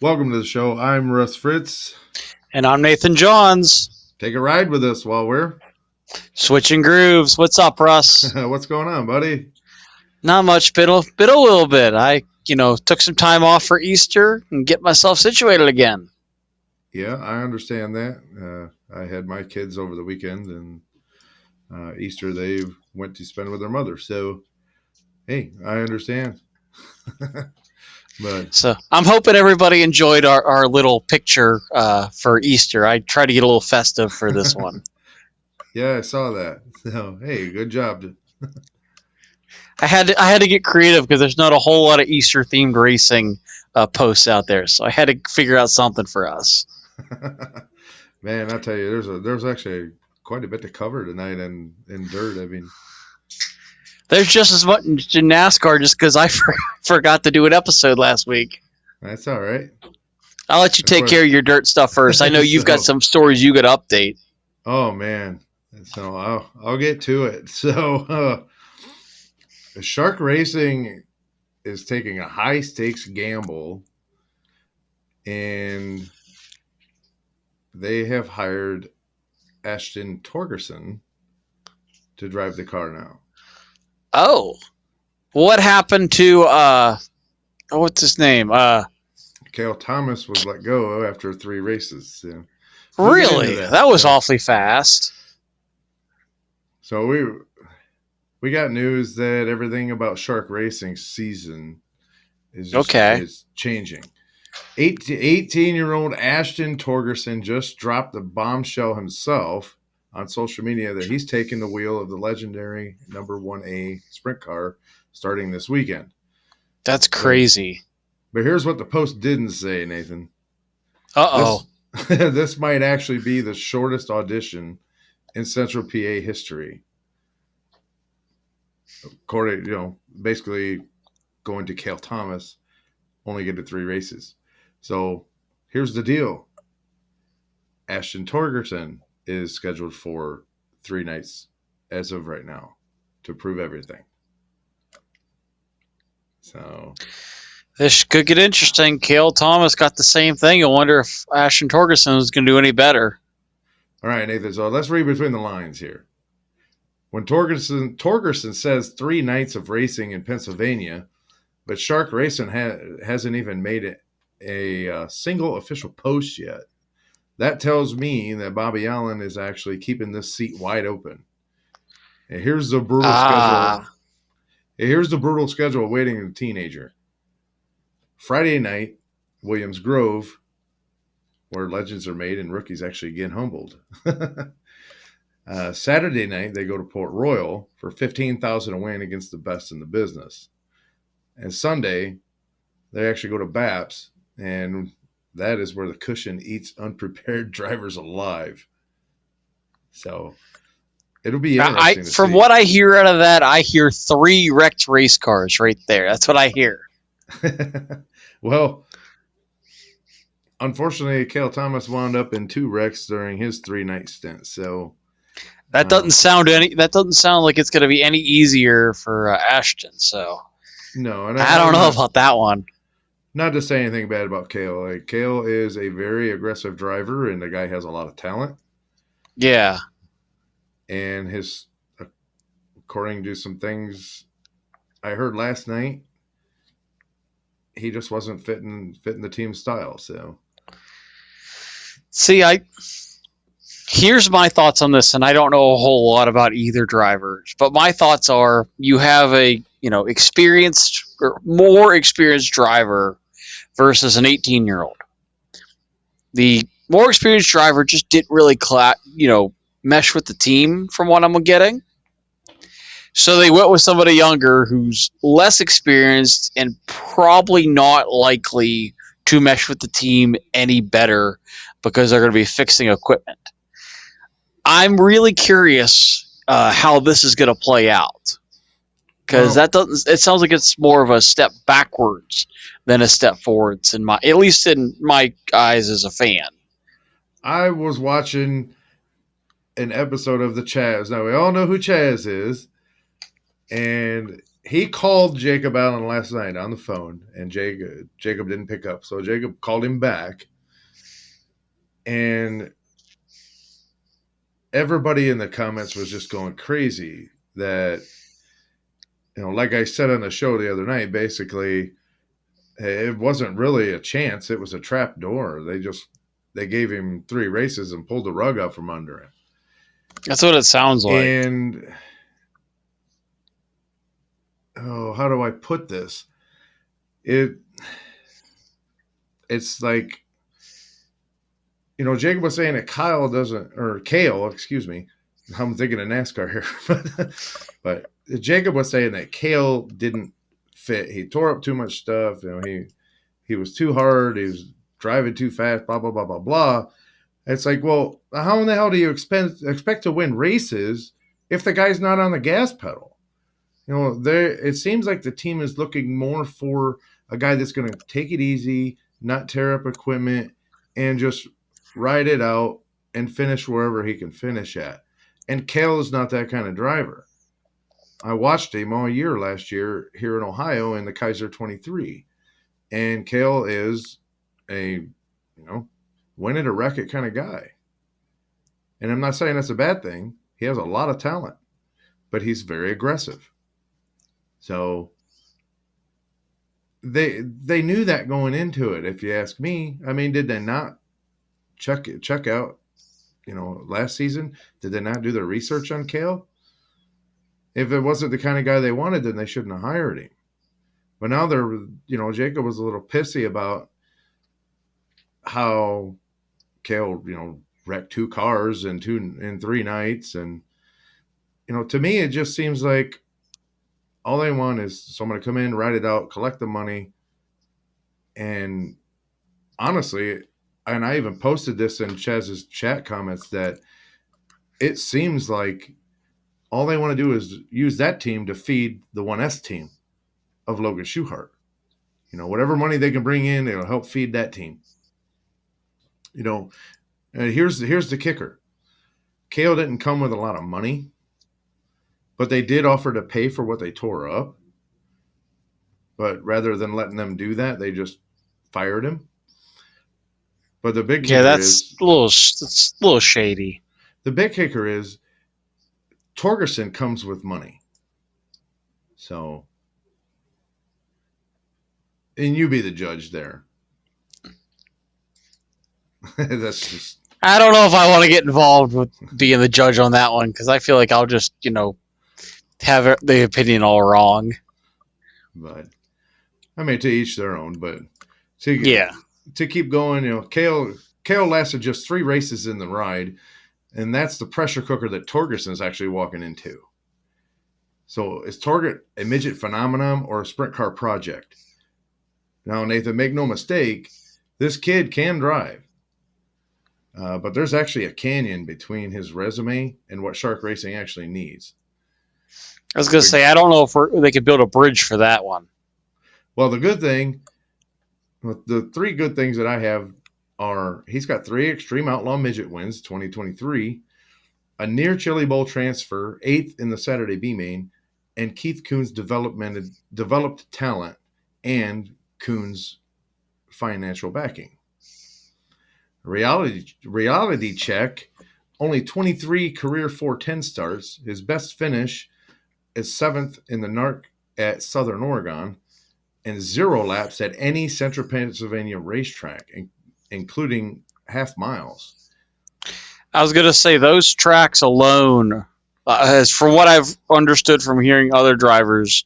Welcome to the show. I'm Russ Fritz. And I'm Nathan Johns. Take a ride with us while we're switching grooves. What's up, Russ? What's going on, buddy? Not much, bit a little bit. I took some time off for Easter and get myself situated again. Yeah, I understand that. I had my kids over the weekend, and Easter they went to spend with their mother. So, hey, I understand. But so I'm hoping everybody enjoyed our little picture for Easter. I tried to get a little festive for this one. Yeah, I saw that. So, hey, good job. I had to get creative because there's not a whole lot of Easter themed racing posts out there, so I had to figure out something for us. Man, I tell you, there's actually quite a bit to cover tonight in dirt. I mean, there's just as much in NASCAR just because I forgot to do an episode last week. That's all right. I'll let you take care of your dirt stuff first. I know you've got some stories you got to update. Oh man, so I'll get to it. So Shark Racing is taking a high stakes gamble, and they have hired Ashton Torgerson to drive the car now. Oh, what happened to what's his name? Cale Thomas was let go after 3 races. So really? That was awfully fast. So we got news that everything about Shark Racing season is changing. 18-year-old Ashton Torgerson just dropped the bombshell himself on social media that he's taking the wheel of the legendary number 1A sprint car starting this weekend. That's crazy. But here's what the post didn't say, Nathan. Uh-oh. This might actually be the shortest audition in Central PA history. According, basically going to Cale Thomas, only get to 3 races. So here's the deal. Ashton Torgerson is scheduled for 3 nights as of right now to prove everything. So this could get interesting. Cale Thomas got the same thing. I wonder if Ashton Torgerson is going to do any better. All right, Nathan. So let's read between the lines here. When Torgerson says 3 nights of racing in Pennsylvania, but Shark Racing hasn't even made it a single official post yet. That tells me that Bobby Allen is actually keeping this seat wide open. And here's the brutal schedule. Here's the brutal schedule awaiting the teenager. Friday night, Williams Grove, where legends are made and rookies actually get humbled. Saturday night, they go to Port Royal for $15,000 a win against the best in the business. And Sunday, they actually go to Baps, and that is where the cushion eats unprepared drivers alive. So it'll be interesting to see. From what I hear out of that, I hear 3 wrecked race cars right there. That's what I hear. Well, unfortunately, Cale Thomas wound up in 2 wrecks during his 3-night stint. So that doesn't sound like it's going to be any easier for Ashton. So no, and I don't know about that one. Not to say anything bad about Cale. Like, Cale is a very aggressive driver, and the guy has a lot of talent. Yeah. And according to some things I heard last night, he just wasn't fitting the team style. So, see, here's my thoughts on this, and I don't know a whole lot about either drivers, but my thoughts are you have a experienced or more experienced driver versus an 18-year-old. The more experienced driver just didn't really mesh with the team from what I'm getting. So they went with somebody younger who's less experienced and probably not likely to mesh with the team any better because they're going to be fixing equipment. I'm really curious how this is going to play out. Because it sounds like it's more of a step backwards than a step forwards at least in my eyes as a fan. I was watching an episode of the Chaz. Now we all know who Chaz is, and he called Jacob Allen last night on the phone, and Jacob didn't pick up. So Jacob called him back, and everybody in the comments was just going crazy that, like I said on the show the other night, basically it wasn't really a chance. It was a trap door. They gave him 3 races and pulled the rug out from under him. That's what it sounds like. And how do I put this? It's like, Jacob was saying that Kale, excuse me. I'm thinking of NASCAR here, but Jacob was saying that Kale didn't fit. He tore up too much stuff. He was too hard. He was driving too fast. Blah blah blah blah blah. It's like, well, how in the hell do you expect to win races if the guy's not on the gas pedal? It seems like the team is looking more for a guy that's going to take it easy, not tear up equipment, and just ride it out and finish wherever he can finish at. And Kale is not that kind of driver. I watched him all year last year here in Ohio in the Kaiser 23. And Kale is a, win it or wreck it kind of guy. And I'm not saying that's a bad thing. He has a lot of talent, but he's very aggressive. So they knew that going into it, if you ask me. I mean, did they not check out, last season? Did they not do their research on Kale? If it wasn't the kind of guy they wanted, then they shouldn't have hired him. But now Jacob was a little pissy about how Kale, wrecked 2 cars in 3 nights. And, to me, it just seems like all they want is someone to come in, write it out, collect the money. And honestly, and I even posted this in Chaz's chat comments, that it seems like all they want to do is use that team to feed the 1S team of Logan Schuchart. Whatever money they can bring in, it'll help feed that team. And here's the kicker. Kale didn't come with a lot of money, but they did offer to pay for what they tore up. But rather than letting them do that, they just fired him. But the big kicker that's a little shady. The big kicker is Torgerson comes with money. So, and you be the judge there. That's just. I don't know if I want to get involved with being the judge on that one, because I feel like I'll just, have the opinion all wrong. But, I mean, to each their own. But to keep going, Kale lasted just 3 races in the ride, and that's the pressure cooker that Torgerson is actually walking into. So is Torget a midget phenomenon or a sprint car project? Now, Nathan, make no mistake, this kid can drive. But there's actually a canyon between his resume and what Shark Racing actually needs. I was going to say, I don't know if they could build a bridge for that one. Well, the 3 good things that I have are he's got 3 Extreme Outlaw Midget wins, 2023, a near Chili Bowl transfer, 8th in the Saturday B-Main, and Keith Kuhn's developed talent and Kuhn's financial backing. Reality check, only 23 career 410 starts. His best finish is 7th in the NARC at Southern Oregon, and 0 laps at any Central Pennsylvania racetrack, including half miles. I was going to say those tracks alone, as from what I've understood from hearing other drivers'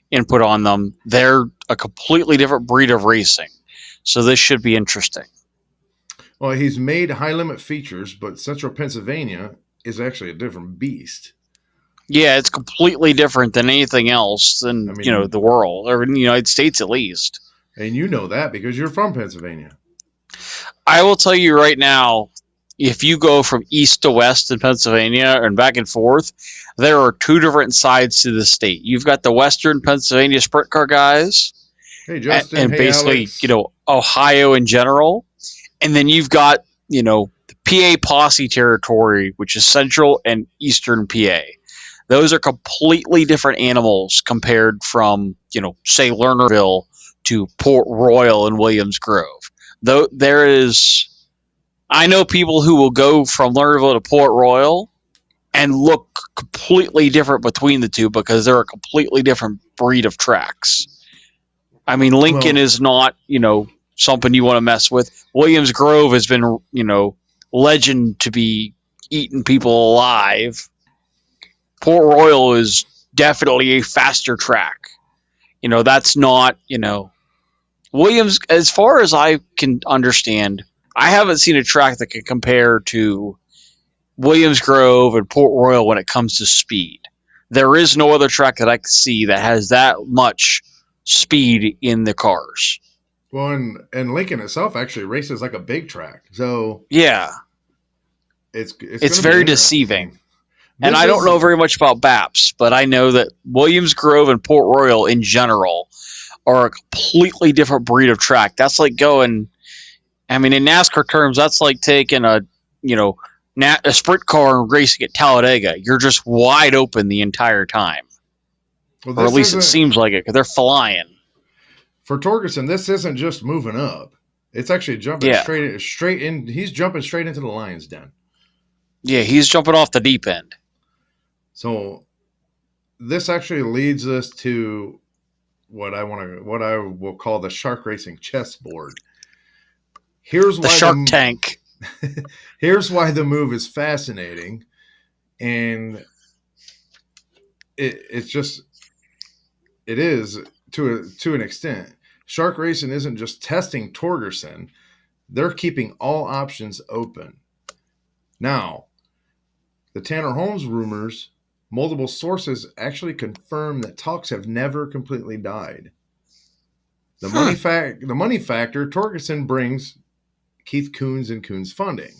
input on them, they're a completely different breed of racing. So this should be interesting. Well, he's made high limit features, but Central Pennsylvania is actually a different beast. Yeah, it's completely different than anything else in the world, or in the United States at least. And you know that because you're from Pennsylvania. I will tell you right now, if you go from east to west in Pennsylvania and back and forth, there are 2 different sides to the state. You've got the Western Pennsylvania sprint car guys, hey Justin, and hey basically, Alex. Ohio in general, and then you've got the PA posse territory, which is central and eastern PA. Those are completely different animals compared from, say Lernerville to Port Royal and Williams Grove. Though I know people who will go from Lernerville to Port Royal and look completely different between the two because they're a completely different breed of tracks. I mean, Lincoln Well, is not, something you want to mess with. Williams Grove has been, legend to be eating people alive. Port Royal is definitely a faster track. That's not, Williams, as far as I can understand, I haven't seen a track that can compare to Williams Grove and Port Royal when it comes to speed. There is no other track that I can see that has that much speed in the cars. well, and Lincoln itself actually races like a big track, so Yeah, it's going it's to be very interesting. deceiving. And This I don't is know very much about BAPS, but I know that Williams Grove and Port Royal in general are a completely different breed of track. That's like going, I mean, in NASCAR terms, that's like taking you know, a sprint car and racing at Talladega. You're just wide open the entire time, well, or at this least it isn't seems like it because they're flying. for Torgerson. This isn't just moving up; it's actually jumping Yeah, straight in. He's jumping straight into the lion's den. yeah, he's jumping off the deep end. So this actually leads us to what I will call the shark racing chessboard. Here's The why Shark the Tank. here's why the move is fascinating, and it's just it is to an extent. Shark Racing isn't just testing Torgerson; they're keeping all options open. Now, the Tanner Holmes rumors, multiple sources actually confirm that talks have never completely died. Hmm. The money factor Torgerson brings Keith Coons and Coons funding.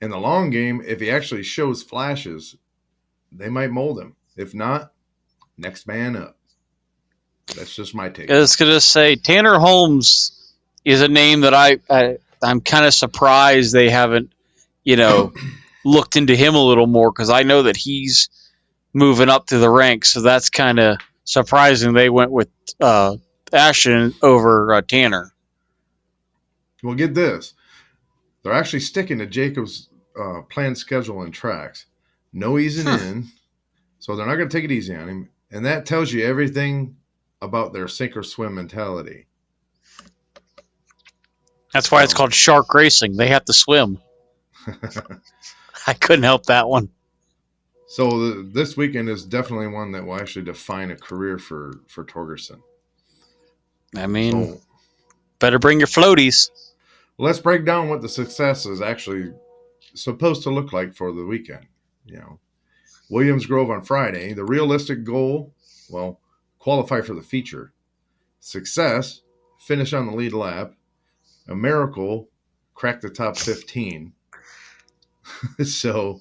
In the long game, if he actually shows flashes, they might mold him. If not, next man up. That's just my take I on was it. gonna say Tanner Holmes is a name that I'm kind of surprised they haven't, you know, looked into him a little more because I know that he's moving up through the ranks. So that's kind of surprising they went with Ashton over Tanner. Well, get this. They're actually sticking to Jacob's planned schedule and tracks. No easing Huh. in, so they're not going to take it easy on him. And that tells you everything about their sink or swim mentality. That's why it's So, called shark racing. They have to swim. I couldn't help that one. this weekend is definitely one that will actually define a career for Torgerson. I mean, So better bring your floaties. let's break down what the success is actually supposed to look like for the weekend. You know, Williams Grove on Friday. The realistic goal, well, qualify for the feature. Success, finish on the lead lap. A miracle, crack the top 15. So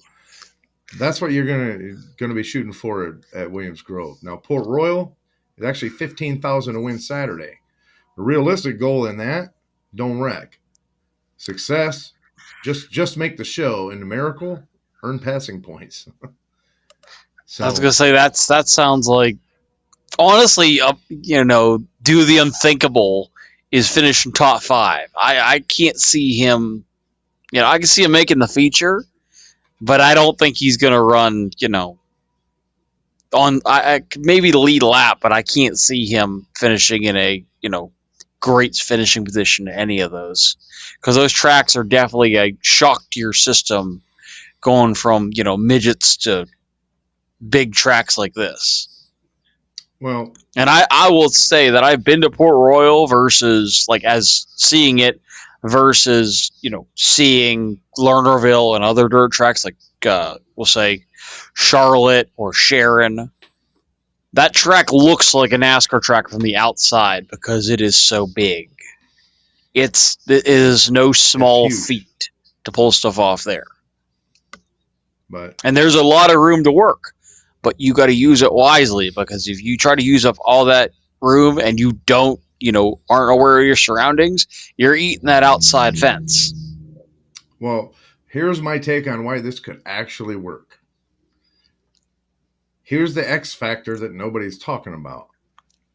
that's what you're gonna be shooting for at Williams Grove. Now Port Royal is actually 15,000 to win Saturday. The realistic goal in that, don't wreck. Success, just make the show. And the miracle, earn passing points. I was gonna So say that sounds like honestly, do the unthinkable is finishing top five. I can't see him. I can see him making the feature, but I don't think he's gonna run. On maybe the lead lap, but I can't see him finishing in a great finishing position to any of those because those tracks are definitely a shock to your system going from midgets to big tracks like this. well, And I will say that I've been to Port Royal versus like as seeing it versus seeing Lernerville and other dirt tracks like we'll say Charlotte or Sharon. That track looks like a NASCAR track from the outside because it is so big. It is no it's small huge. feat to pull stuff off there. But And there's a lot of room to work, but you got to use it wisely because if you try to use up all that room and you don't, aren't aware of your surroundings, you're eating that outside fence. well, here's my take on why this could actually work. Here's the X factor that nobody's talking about.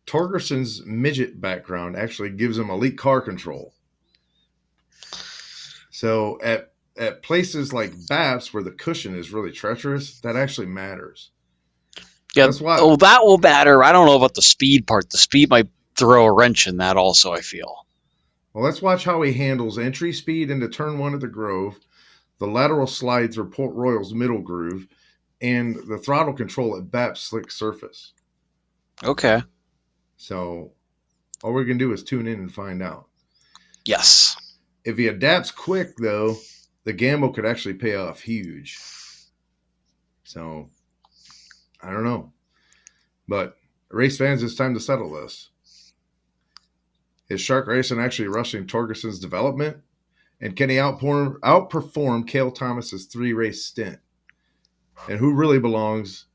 Torgerson's midget background actually gives him elite car control. So at places like BAPS where the cushion is really treacherous, that actually matters. Yeah. That's why. Oh, that will matter. I don't know about the speed part. The speed might throw a wrench in that also, I feel. Well, let's watch how he handles entry speed into turn one at the Grove, the lateral slide through Port Royal's middle groove, and the throttle control at BAP's slick surface. Okay. So all we're going to do is tune in and find out. Yes. If he adapts quick, though, the gamble could actually pay off huge. So I don't know. But race fans, it's time to settle this. Is Shark Racing actually rushing Torgerson's development? And can he outperform Cale Thomas's 3-race stint? And who really belongs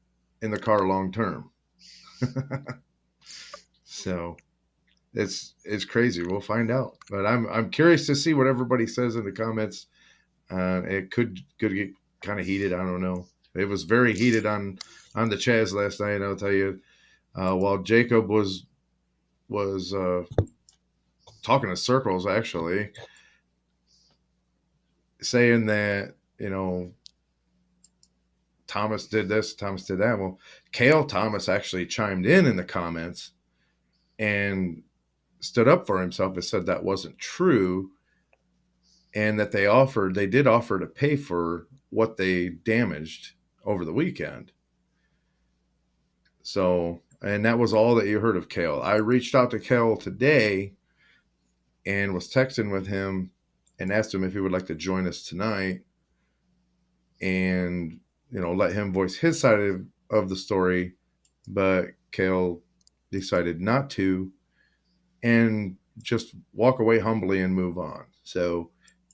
in the car long term? So it's crazy. We'll find out. But I'm curious to see what everybody says in the comments. It could get kind of heated. I don't know. It was very heated on the Chaz last night. I'll tell you. While Jacob was talking in circles, actually saying that, Thomas did this, Thomas did that. Well, Cale Thomas actually chimed in the comments and stood up for himself and said that wasn't true, and that they did offer to pay for what they damaged over the weekend. So, and that was all that you heard of Cale. I reached out to Cale today and was texting with him and asked him if he would like to join us tonight and, let him voice his side of the story. But Cale decided not to and just walk away humbly and move on. So,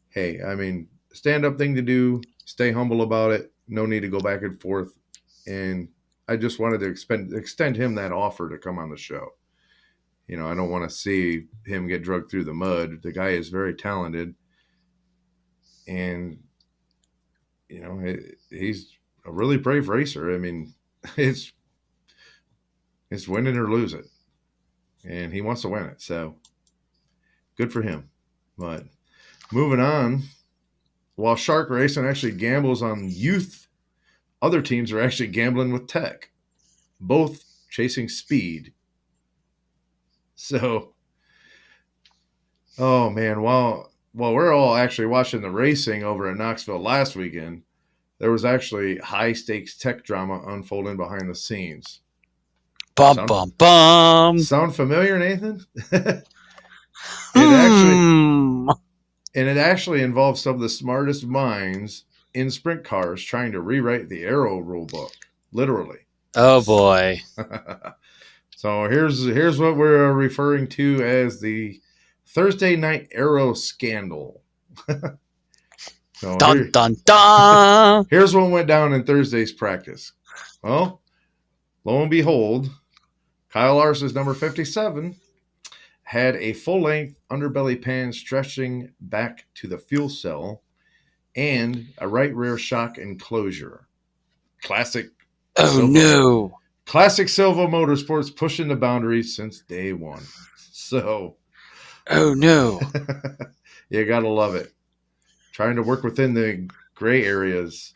hey, I mean, stand-up thing to do. Stay humble about it. No need to go back and forth. And I just wanted to extend him that offer to come on the show. I don't want to see him get dragged through the mud. The guy is very talented. And, he's a really brave racer. I mean, it's win it or lose it. And he wants to win it. So good for him. But moving on, while Shark Racing actually gambles on youth, other teams are actually gambling with tech, both chasing speed. So, oh man, while we're all actually watching the racing over at Knoxville last weekend, there was actually high stakes tech drama unfolding behind the scenes. Bum, bum, bum. Sound familiar, Nathan? It actually involves some of the smartest minds in sprint cars trying to rewrite the Aero rulebook, literally. Oh boy. So here's what we're referring to as the Thursday night Aero scandal. So dun, dun, dun. Here's what went down in Thursday's practice. Well, lo and behold, Kyle Lars's number 57 had a full-length underbelly pan stretching back to the fuel cell and a right rear shock enclosure. Classic. Oh, no. Classic Silva Motorsports pushing the boundaries since day one. So. Oh, no. You got to love it. Trying to work within the gray areas.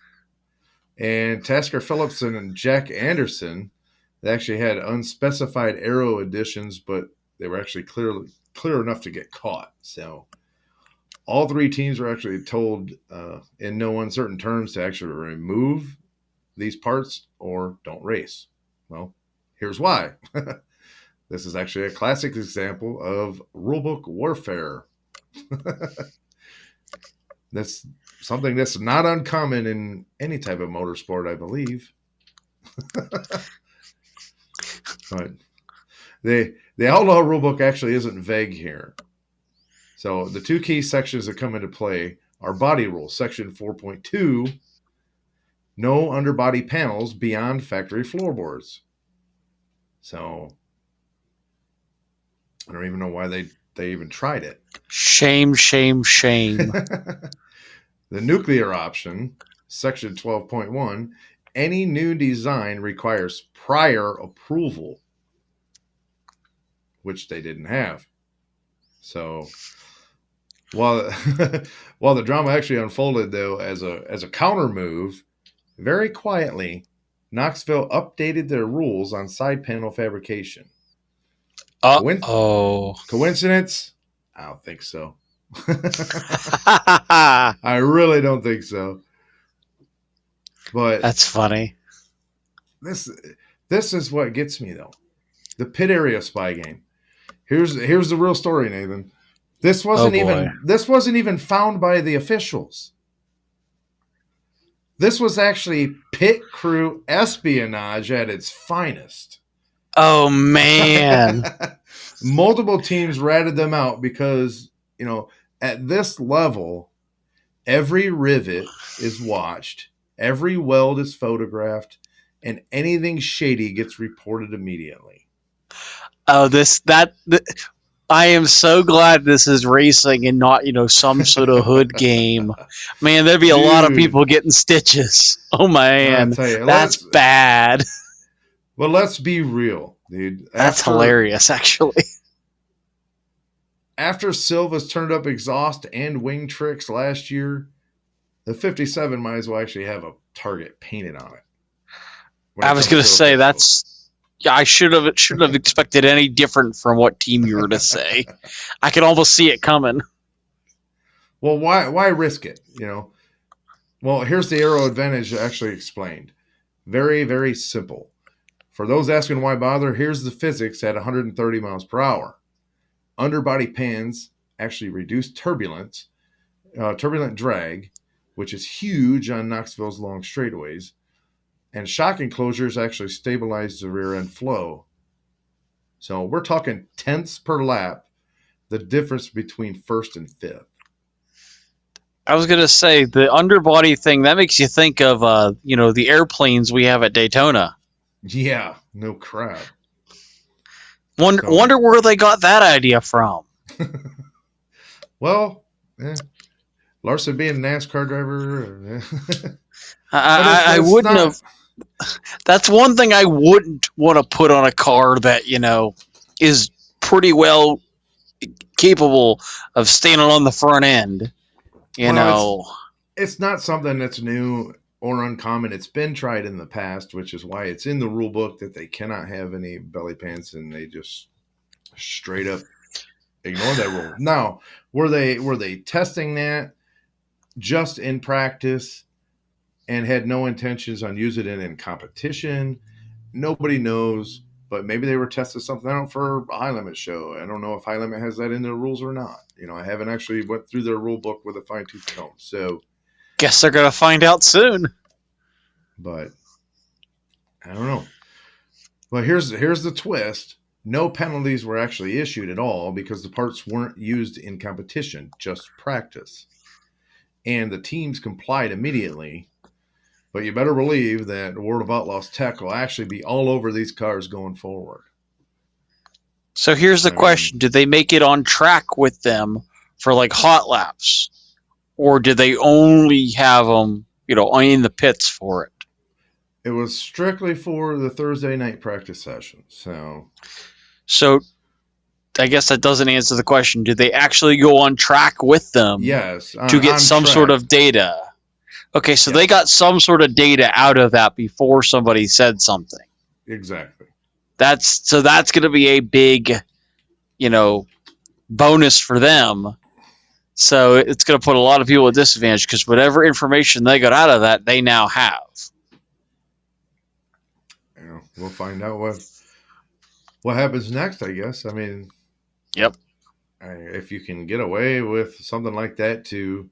And Tasker Phillipson and Jack Anderson, they actually had unspecified Aero additions, but they were actually clear enough to get caught. So all three teams were actually told in no uncertain terms to actually remove these parts or don't race. Well, here's why. This is actually a classic example of rulebook warfare. That's something that's not uncommon in any type of motorsport, I believe. But the outlaw rulebook actually isn't vague here. So the two key sections that come into play are body rules, section 4.2, no underbody panels beyond factory floorboards. So I don't even know why they even tried it. Shame, shame, shame. The nuclear option, section 12.1, Any new design requires prior approval, which they didn't have. So while while the drama actually unfolded though as a counter move, very quietly, Knoxville updated their rules on side panel fabrication. Coin- Oh. Coincidence? I don't think so. I really don't think so. But That's funny. this this is what gets me though. The pit area spy game. Here's the real story, Nathan. Oh boy. This wasn't even found by the officials. This was actually pit crew espionage at its finest. Oh man. Multiple teams ratted them out because, at this level, every rivet is watched, every weld is photographed, and anything shady gets reported immediately. Oh, I am so glad this is racing and not, some sort of hood game. Man, there'd be a lot of Dude, people getting stitches. Oh I man, tell you, that's bad. let's be real, dude. That's hilarious, actually. After Silva's turned up exhaust and wing tricks last year, the 57 might as well actually have a target painted on it. I was going to say yeah, I shouldn't have expected any different from what team you were to say. I could almost see it coming. Well, why risk it? Well, here's the Aero advantage actually explained. Very, very simple. For those asking why bother, here's the physics at 130 miles per hour. Underbody pans actually reduce turbulent drag, which is huge on Knoxville's long straightaways, and shock enclosures actually stabilize the rear end flow. So we're talking tenths per lap, the difference between first and fifth. I was going to say the underbody thing that makes you think of the airplanes we have at Daytona. Yeah, no crap. Wonder where they got that idea from. Well, Larson being a NASCAR driver. I wouldn't have. That's one thing I wouldn't want to put on a car that is pretty well capable of standing on the front end. It's not something that's new or uncommon. It's been tried in the past, which is why it's in the rule book that they cannot have any belly pants, and they just straight up ignore that rule. Now, were they testing that just in practice and had no intentions on using it in competition? Nobody knows, but maybe they were testing something out for a high limit show. I don't know if high limit has that in their rules or not. I haven't actually went through their rule book with a fine tooth comb. So guess they're gonna find out soon. But I don't know. Well, here's the twist. No penalties were actually issued at all because the parts weren't used in competition, just practice. And the teams complied immediately. But you better believe that World of Outlaws tech will actually be all over these cars going forward. So here's the question. Did they make it on track with them for like hot laps? Or did they only have them, in the pits for it? It was strictly for the Thursday night practice session. So I guess that doesn't answer the question. Did they actually go on track with them? Yes. To get some sort of data? Okay, so they got some sort of data out of that before somebody said something. Exactly. That's going to be a big, bonus for them. So it's going to put a lot of people at disadvantage because whatever information they got out of that, they now have. We'll find out what happens next, I guess. I mean, yep. If you can get away with something like that to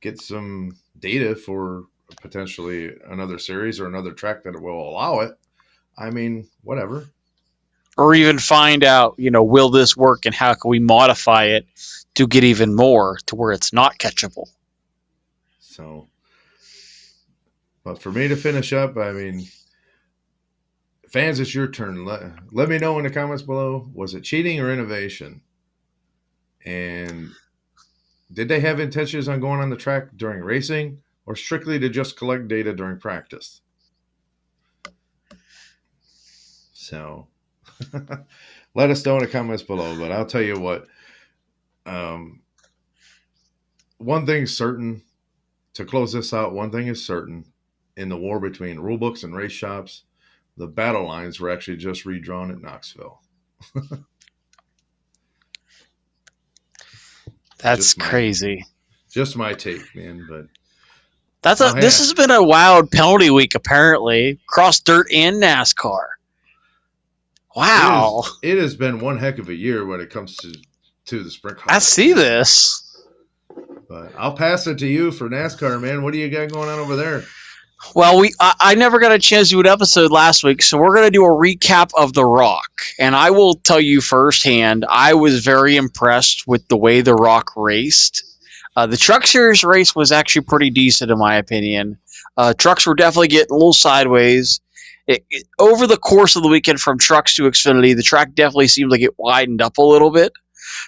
get some data for potentially another series or another track that will allow it, I mean, whatever. Or even find out, will this work and how can we modify it to get even more to where it's not catchable. So, but for me to finish up, I mean, fans, it's your turn. Let me know in the comments below. Was it cheating or innovation? And did they have intentions on going on the track during racing or strictly to just collect data during practice? So let us know in the comments below. But I'll tell you what, um, one thing's certain to close this out. One thing is certain in the war between rulebooks and race shops, the battle lines were actually just redrawn at Knoxville. That's crazy. Just my take, man. But this has been a wild penalty week, apparently, cross dirt and NASCAR. Wow, it has been one heck of a year when it comes to the sprint car. I see this. But I'll pass it to you for NASCAR, man. What do you got going on over there? Well, I never got a chance to do an episode last week, so we're going to do a recap of The Rock. And I will tell you firsthand, I was very impressed with the way The Rock raced. The Truck Series race was actually pretty decent, in my opinion. Trucks were definitely getting a little sideways. Over the course of the weekend from Trucks to Xfinity, the track definitely seemed like it widened up a little bit.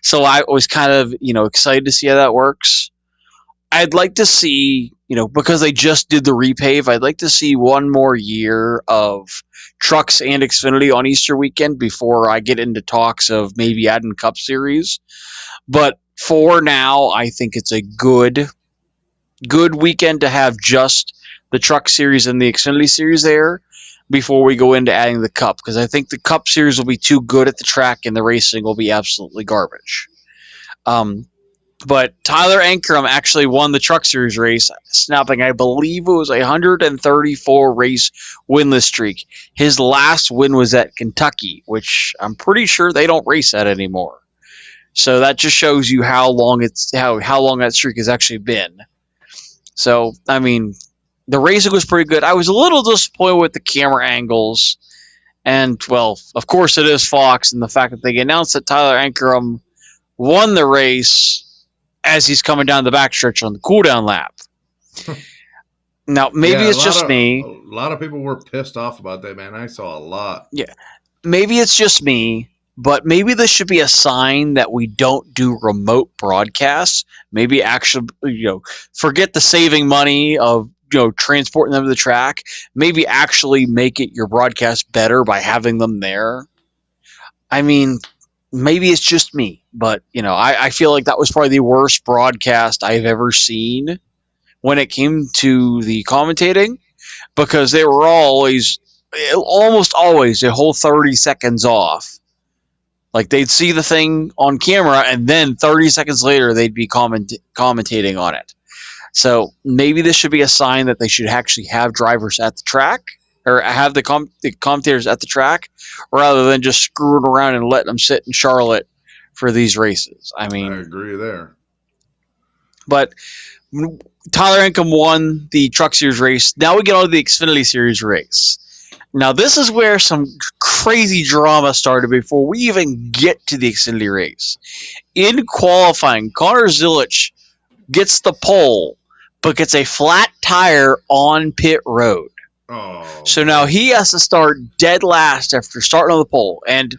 So I was kind of, excited to see how that works. I'd like to see, because they just did the repave, I'd like to see one more year of Trucks and Xfinity on Easter weekend before I get into talks of maybe adding Cup Series. But for now, I think it's a good weekend to have just the Truck Series and the Xfinity Series there before we go into adding the Cup, because I think the Cup Series will be too good at the track and the racing will be absolutely garbage. But Tyler Ankrum actually won the Truck Series race, snapping, I believe it was a 134 race winless streak. His last win was at Kentucky, which I'm pretty sure they don't race at anymore. So that just shows you how long that streak has actually been. So, I mean, the racing was pretty good. I was a little disappointed with the camera angles. And, well, of course it is Fox, and the fact that they announced that Tyler Ankrum won the race as he's coming down the backstretch on the cooldown lap. Now, maybe it's just me. A lot of people were pissed off about that, man. I saw a lot. Yeah. Maybe it's just me, but maybe this should be a sign that we don't do remote broadcasts. Maybe actually, forget the saving money of, transporting them to the track. Maybe actually make it your broadcast better by having them there. I mean, maybe it's just me, but, I feel like that was probably the worst broadcast I've ever seen when it came to the commentating, because they were almost always a whole 30 seconds off. Like, they'd see the thing on camera, and then 30 seconds later, they'd be commentating on it. So maybe this should be a sign that they should actually have drivers at the track, or have the commentators at the track, rather than just screwing around and letting them sit in Charlotte for these races. I mean, I agree there. But Tyler Ankrum won the Truck Series race. Now we get on to the Xfinity Series race. Now, this is where some crazy drama started before we even get to the Xfinity race. In qualifying, Connor Zilisch gets the pole, but gets a flat tire on pit road. Oh, so now he has to start dead last after starting on the pole. And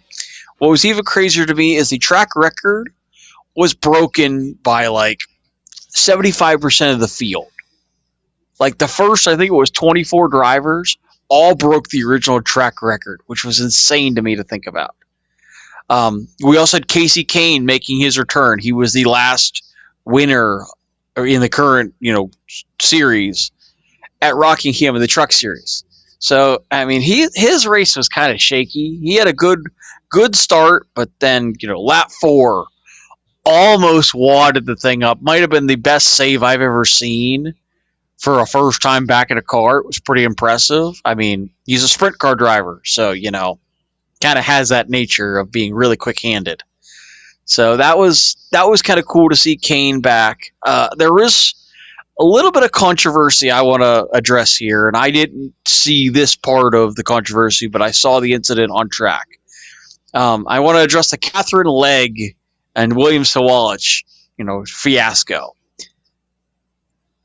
what was even crazier to me is the track record was broken by like 75% of the field. Like the first, I think it was 24 drivers, all broke the original track record, which was insane to me to think about. We also had Casey Kane making his return. He was the last winner in the current, series at Rockingham in the Truck Series. So, I mean, his race was kind of shaky. He had a good start, but then, lap 4 almost wadded the thing up. Might have been the best save I've ever seen for a first time back in a car. It was pretty impressive. I mean, he's a sprint car driver, so, kind of has that nature of being really quick-handed. So that was kind of cool to see Kane back. There was a little bit of controversy I want to address here, and I didn't see this part of the controversy, but I saw the incident on track. I want to address the Catherine Legg and William Sawalich, fiasco.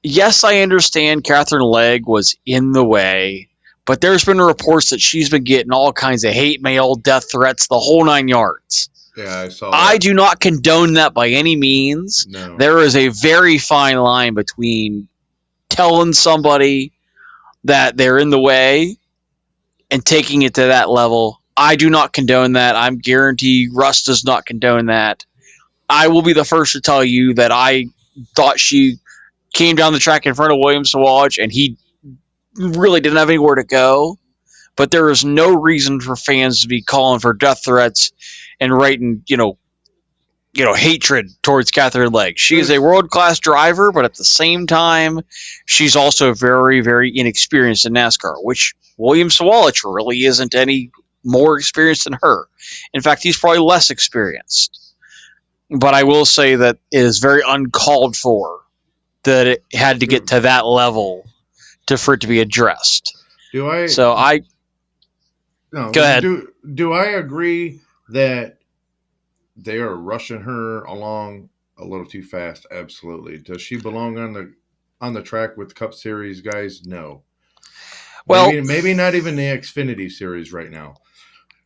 Yes, I understand Catherine Legg was in the way, but there's been reports that she's been getting all kinds of hate mail, death threats, the whole 9 yards. Yeah, I saw that. I do not condone that by any means. No. There is a very fine line between telling somebody that they're in the way and taking it to that level I do not condone that. I'm guarantee Russ does not condone that. I will be the first to tell you that I thought she came down the track in front of Williams to watch, and he really didn't have anywhere to go. But there is no reason for fans to be calling for death threats and writing, hatred towards Catherine Legg. She is a There's world class driver, but at the same time, she's also very, very inexperienced in NASCAR, which William Sawalich really isn't any more experienced than her. In fact, he's probably less experienced. But I will say that it is very uncalled for that it had to get do, to that level for it to be addressed. do I So I no go ahead. do I agree that they are rushing her along a little too fast? Absolutely. Does she belong on the track with Cup Series guys? No. Well, Maybe not even the Xfinity Series right now.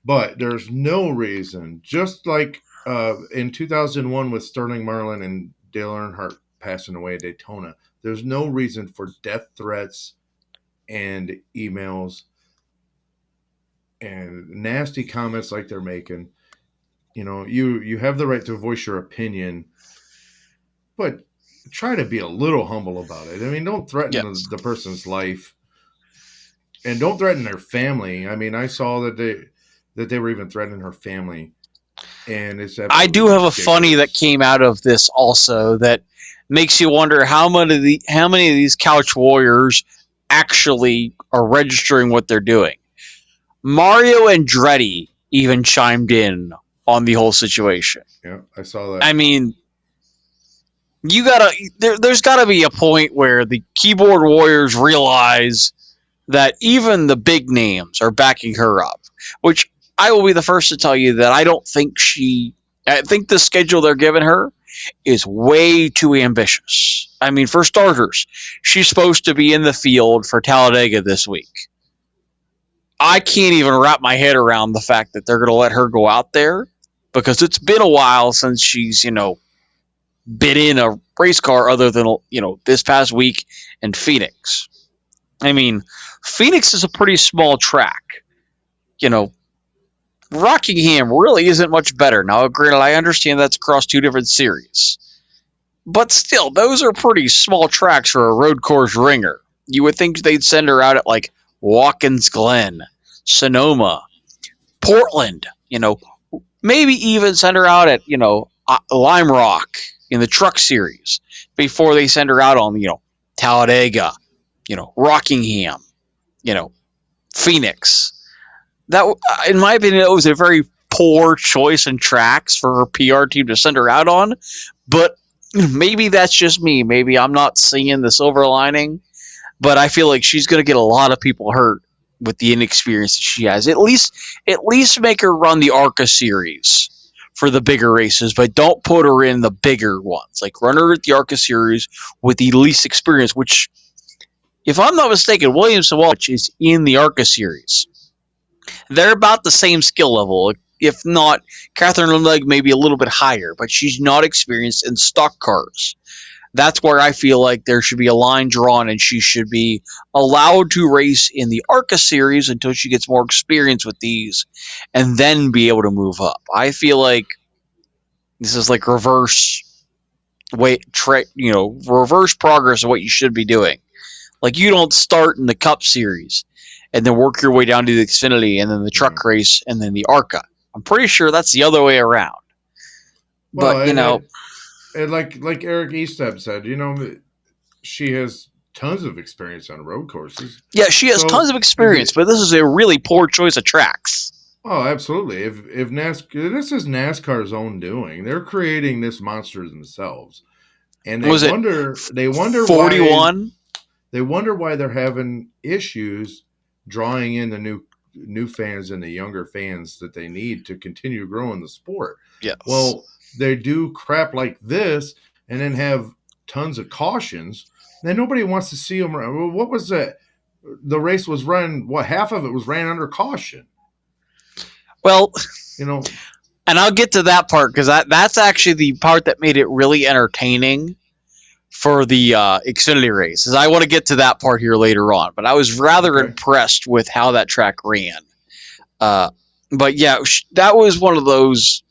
But there's no reason, just like in 2001 with Sterling Marlin and Dale Earnhardt passing away at Daytona, there's no reason for death threats and emails and nasty comments like they're making. You have the right to voice your opinion, but try to be a little humble about it. I mean, don't threaten yeah. the person's life, and don't threaten their family. I mean, I saw that they were even threatening her family, and it's I absolutely do have a funny that ridiculous. came out of this also that makes you wonder how many of these couch warriors actually are registering what they're doing. Mario Andretti even chimed in on the whole situation. Yeah, I saw that. I mean, there's gotta be a point where the keyboard warriors realize that even the big names are backing her up, which I will be the first to tell you that I think the schedule they're giving her is way too ambitious. I mean, for starters, she's supposed to be in the field for Talladega this week. I can't even wrap my head around the fact that they're going to let her go out there because it's been a while since she's, been in a race car other than, this past week in Phoenix. I mean, Phoenix is a pretty small track. You know, Rockingham really isn't much better. Now, granted, I understand that's across two different series. But still, those are pretty small tracks for a road course ringer. You would think they'd send her out at like Watkins Glen, Sonoma, Portland, maybe even send her out at, Lime Rock in the truck series before they send her out on, Talladega, Rockingham, you know, Phoenix. That, in my opinion, it was a very poor choice in tracks for her PR team to send her out on. But maybe that's just me. Maybe I'm not seeing the silver lining. But I feel like she's going to get a lot of people hurt with the inexperience that she has. At least make her run the ARCA series for the bigger races, but don't put her in the bigger ones. Like run her at the ARCA series with the least experience. Which, if I'm not mistaken, William Sawalich is in the ARCA series. They're about the same skill level. If not, Catherine Legg may be a little bit higher, but she's not experienced in stock cars. That's where I feel like there should be a line drawn and she should be allowed to race in the ARCA series until she gets more experience with these and then be able to move up. I feel like this is like reverse progress of what you should be doing. Like you don't start in the Cup series and then work your way down to the Xfinity and then the Yeah. truck race and then the ARCA. I'm pretty sure that's the other way around. Well, But, and like Eric Estep said, she has tons of experience on road courses. yeah, she has tons So of if experience, it, but this is a really poor choice of tracks. oh, absolutely. If NASCAR, this is NASCAR's own doing. They're creating this monster themselves, and Was it they wonder why 41? they're having issues drawing in the new fans and the younger fans that they need to continue growing the sport. Yes. Well, they do crap like this and then have tons of cautions. Then nobody wants to see them. What was that? The race was run. What, half of it was ran under caution? Well, You know, and I'll get to that part because that's actually the part that made it really entertaining for the Xfinity race. I want to get to that part here later on, but I was rather okay. impressed with how that track ran. But yeah, that was one of those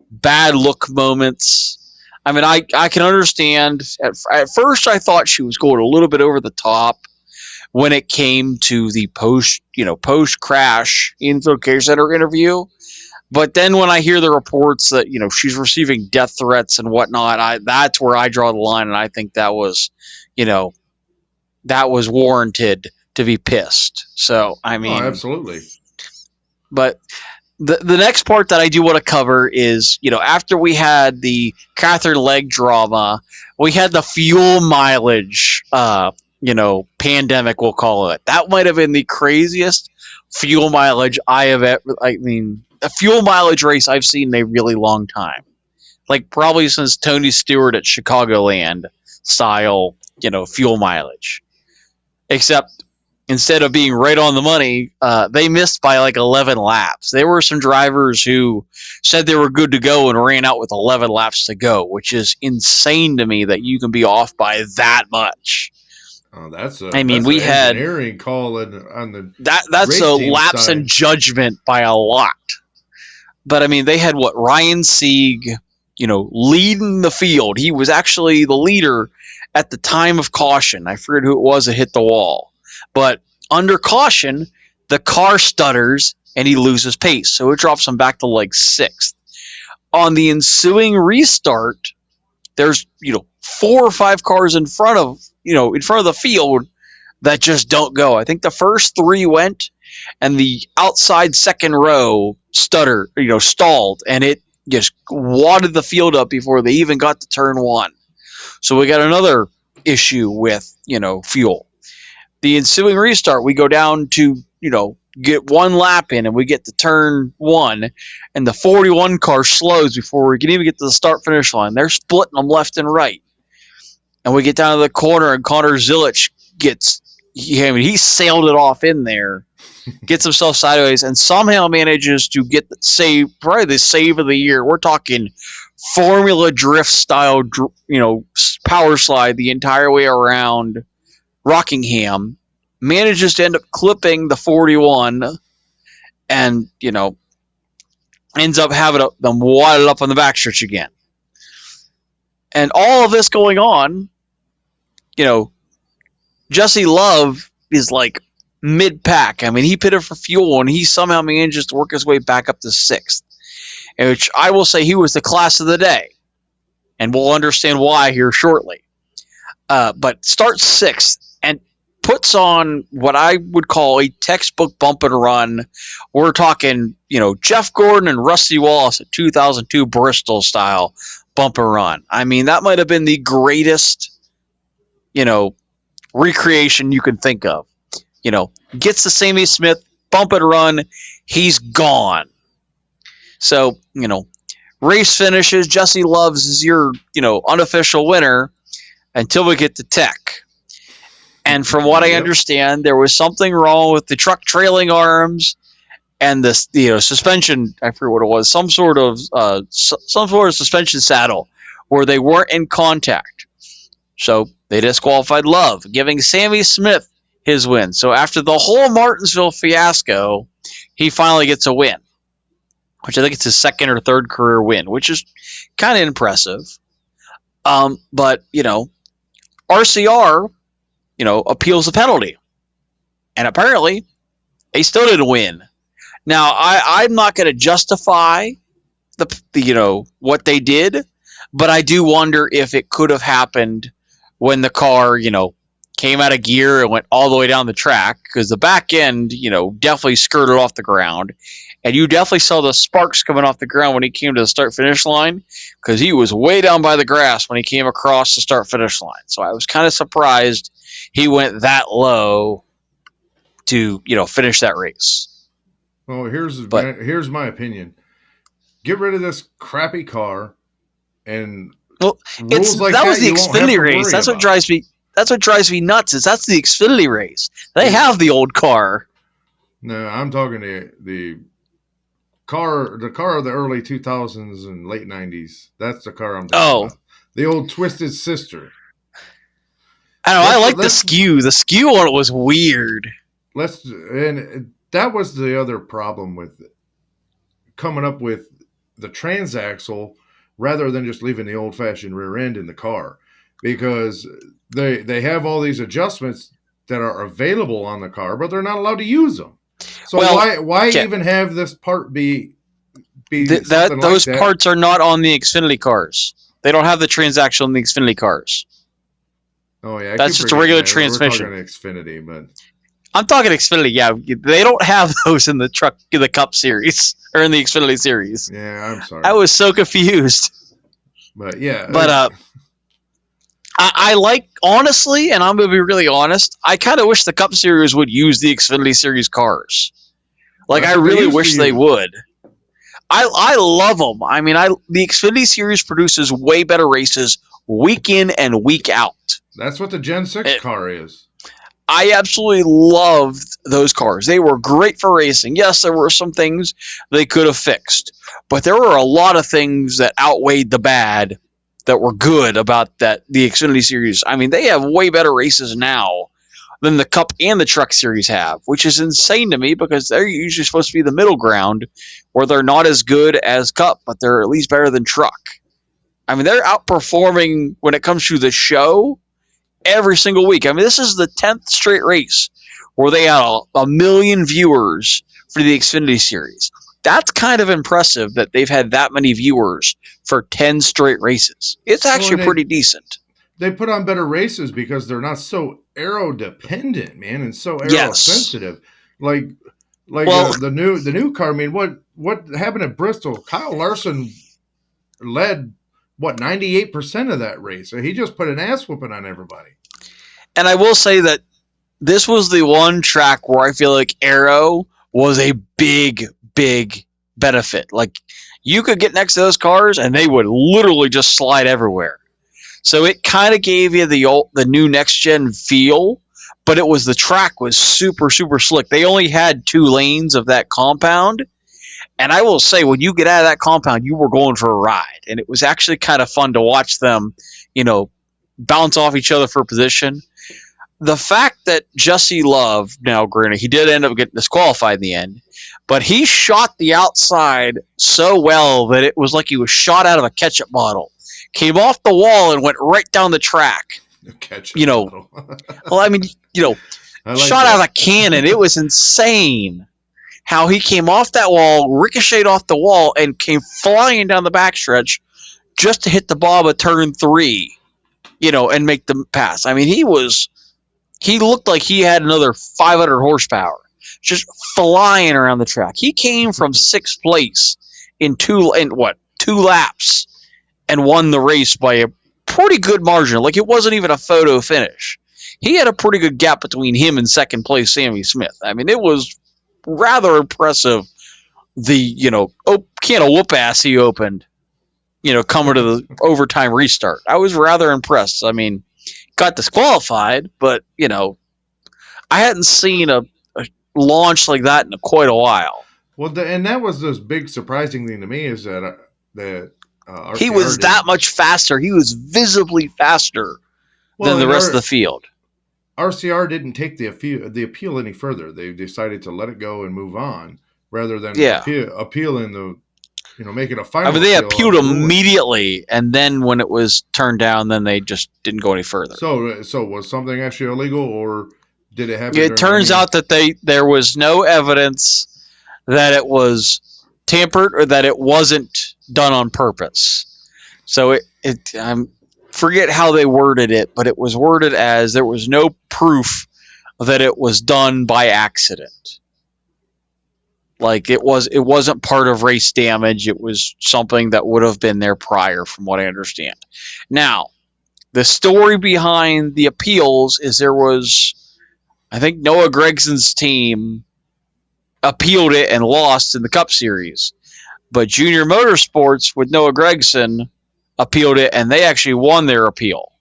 bad look moments. I mean, I can understand. At first, I thought she was going a little bit over the top when it came to the post crash info care center interview. But then when I hear the reports that she's receiving death threats and whatnot, that's where I draw the line, and I think you know, that was warranted to be pissed. So I Oh, mean, absolutely. but the next part that I do want to cover is, after we had the Catherine Legg drama, we had the fuel mileage, pandemic, we'll call it. That might have been the craziest fuel mileage I have ever, I mean, a fuel mileage race I've seen in a really long time. Like probably since Tony Stewart at Chicagoland style, fuel mileage. Except instead of being right on the money, they missed by like 11 laps. There were some drivers who said they were good to go and ran out with 11 laps to go, which is insane to me that you can be off by that much. Oh, I mean, that's an we had engineering call on the that's race a team lapse in side. judgment by a lot. But I mean, they had Ryan Sieg, leading the field. He was actually the leader at the time of caution. I forget who it was that hit the wall. But under caution, the car stutters and he loses pace. So it drops him back to like sixth. On the ensuing restart, there's, 4 or 5 cars in front of the field that just don't go. I think the first 3 went, and the outside second row stalled, and it just wadded the field up before they even got to turn 1. So we got another issue with, fuel. The ensuing restart, we go down to, get 1 lap in, and we get to turn 1, and the 41 car slows before we can even get to the start finish line. They're splitting them left and right. And we get down to the corner, and Connor Zilich he sailed it off in there, gets himself sideways, and somehow manages to get probably the save of the year. We're talking Formula Drift style, power slide the entire way around Rockingham. Manages to end up clipping the 41, and ends up having them wadded up on the backstretch again. And all of this going on, Jesse Love is like mid-pack. I mean, he pitted for fuel, and he somehow manages to work his way back up to 6th, which I will say he was the class of the day, and we'll understand why here shortly. But starts 6th and puts on what I would call a textbook bump and run. We're talking, Jeff Gordon and Rusty Wallace at 2002 Bristol style bump and run. I mean, that might have been the greatest, recreation you can think of. Gets the Sammy Smith, bump and run, he's gone. So, race finishes, Jesse Loves is your, unofficial winner until we get to Tech. And from what I understand, there was something wrong with the truck trailing arms and the suspension. I forget what it was, some sort of suspension saddle where they weren't in contact. So they disqualified Love, giving Sammy Smith his win. So after the whole Martinsville fiasco, he finally gets a win, which I think it's his 2nd or 3rd career win, which is kind of impressive. But, RCR, appeals the penalty. And apparently, they still didn't win. Now, I'm not going to justify the what they did, but I do wonder if it could have happened when the car, came out of gear and went all the way down the track, because the back end, definitely skirted off the ground. And you definitely saw the sparks coming off the ground when he came to the start-finish line, because he was way down by the grass when he came across the start-finish line. So I was kind of surprised he went that low to, finish that race. Well, here's my opinion. Get rid of this crappy car, and well, rules like that was the you won't have Xfinity to race. worry That's what about. drives me. That's what drives me nuts. That's the Xfinity race. They have the old car. No, I'm talking the car of the early 2000s and late 90s. That's the car I'm talking about. The old Twisted Sister. I don't know. I like the skew. The skew on it was weird. And that was the other problem with coming up with the transaxle rather than just leaving the old fashioned rear end in the car, because they have all these adjustments that are available on the car, but they're not allowed to use them. So why even have this part be something like those that? parts are not on the Xfinity cars. They don't have the transaxle on the Xfinity cars. Oh yeah, that's just a regular that. transmission. We're talking Xfinity, but I'm talking Xfinity. Yeah, they don't have those in the Cup series or in the Xfinity series. Yeah, I'm sorry. I was so confused. But yeah, but I like, honestly, and I'm going to be really honest, I kind of wish the Cup series would use the Xfinity series cars. Like, I really wish they would. I love them. I mean, the Xfinity series produces way better races week in and week out. That's what the Gen 6 car is. I absolutely loved those cars. They were great for racing. Yes, there were some things they could have fixed, but there were a lot of things that outweighed the bad that were good about the Xfinity series. I mean, they have way better races now than the Cup and the Truck series have, which is insane to me because they're usually supposed to be the middle ground where they're not as good as Cup, but they're at least better than Truck. I mean, they're outperforming when it comes to the show every single week. I mean, this is the 10th straight race where they had a million viewers for the Xfinity series. That's kind of impressive that they've had that many viewers for 10 straight races. It's actually pretty decent. They put on better races because they're not so aero dependent, man, and so aero sensitive. Like the new car. I mean, what happened at Bristol? Kyle Larson led 98% of that race. So he just put an ass whooping on everybody. And I will say that this was the one track where I feel like Aero was a big benefit. Like, you could get next to those cars and they would literally just slide everywhere. So it kind of gave you the new next gen feel, but the track was super slick. They only had 2 lanes of that compound. And I will say, when you get out of that compound, you were going for a ride. And it was actually kind of fun to watch them, bounce off each other for position. The fact that Jesse Love, now granted, he did end up getting disqualified in the end, but he shot the outside so well that it was like he was shot out of a ketchup bottle. Came off the wall and went right down the track. Bottle. Well, I mean, shot out of a cannon. It was insane how he came off that wall, ricocheted off the wall, and came flying down the backstretch just to hit the bob of turn 3, and make the pass. I mean, he looked like he had another 500 horsepower, just flying around the track. He came from 6th place in 2 laps and won the race by a pretty good margin. Like, it wasn't even a photo finish. He had a pretty good gap between him and 2nd place Sammy Smith. I mean, it was rather impressive, the can of whoop ass he opened, coming to the overtime restart. I was rather impressed. I mean, got disqualified, but I hadn't seen a launch like that in quite a while. Well, and that was this big surprising thing to me, is that he was that much faster. He was visibly faster than the rest of the field. RCR didn't take the appeal any further. They decided to let it go and move on rather than appeal in the, make it a final. I mean, they appealed immediately, and then when it was turned down, then they just didn't go any further. So was something actually illegal, or did it happen? It turns out that there was no evidence that it was tampered or that it wasn't done on purpose. So I forget how they worded it, but it was worded as there was no proof that it was done by accident. Like, it wasn't part of race damage. It was something that would have been there prior, from what I understand. Now, the story behind the appeals is there was, I think, Noah Gregson's team appealed it and lost in the Cup Series. But Junior Motorsports with Noah Gregson appealed it, and they actually won their appeal.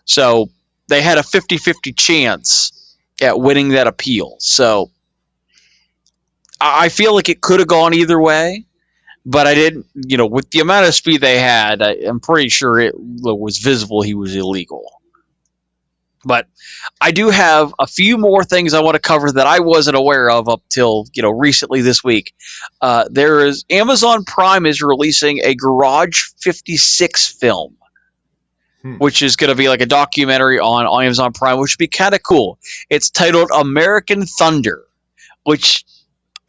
So they had a 50-50 chance at winning that appeal. So I feel like it could have gone either way, but I didn't, with the amount of speed they had, I'm pretty sure it was visible he was illegal. But I do have a few more things I want to cover that I wasn't aware of up till recently this week. There is Amazon Prime is releasing a Garage 56 film, which is going to be like a documentary on Amazon Prime, which would be kind of cool. It's titled American Thunder, which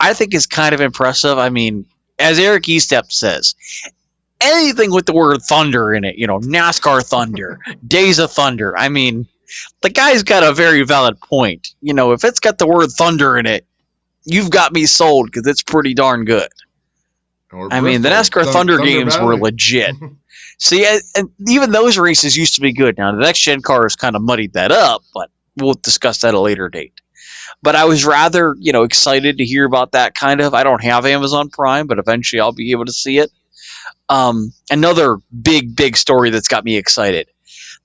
I think is kind of impressive. I mean, as Eric Estep says, anything with the word thunder in it, NASCAR Thunder, Days of Thunder. I mean, the guy's got a very valid point. If it's got the word thunder in it, you've got me sold because it's pretty darn good. I mean, the NASCAR Thunder games were legit. See, and even those races used to be good. Now, the next-gen cars kind of muddied that up, but we'll discuss that at a later date. But I was rather, excited to hear about that kind of. I don't have Amazon Prime, but eventually I'll be able to see it. Another big story that's got me excited.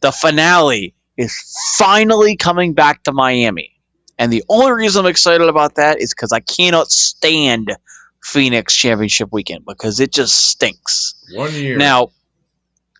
The finale is finally coming back to Miami. And the only reason I'm excited about that is because I cannot stand Phoenix Championship Weekend because it just stinks. 1 year. Now,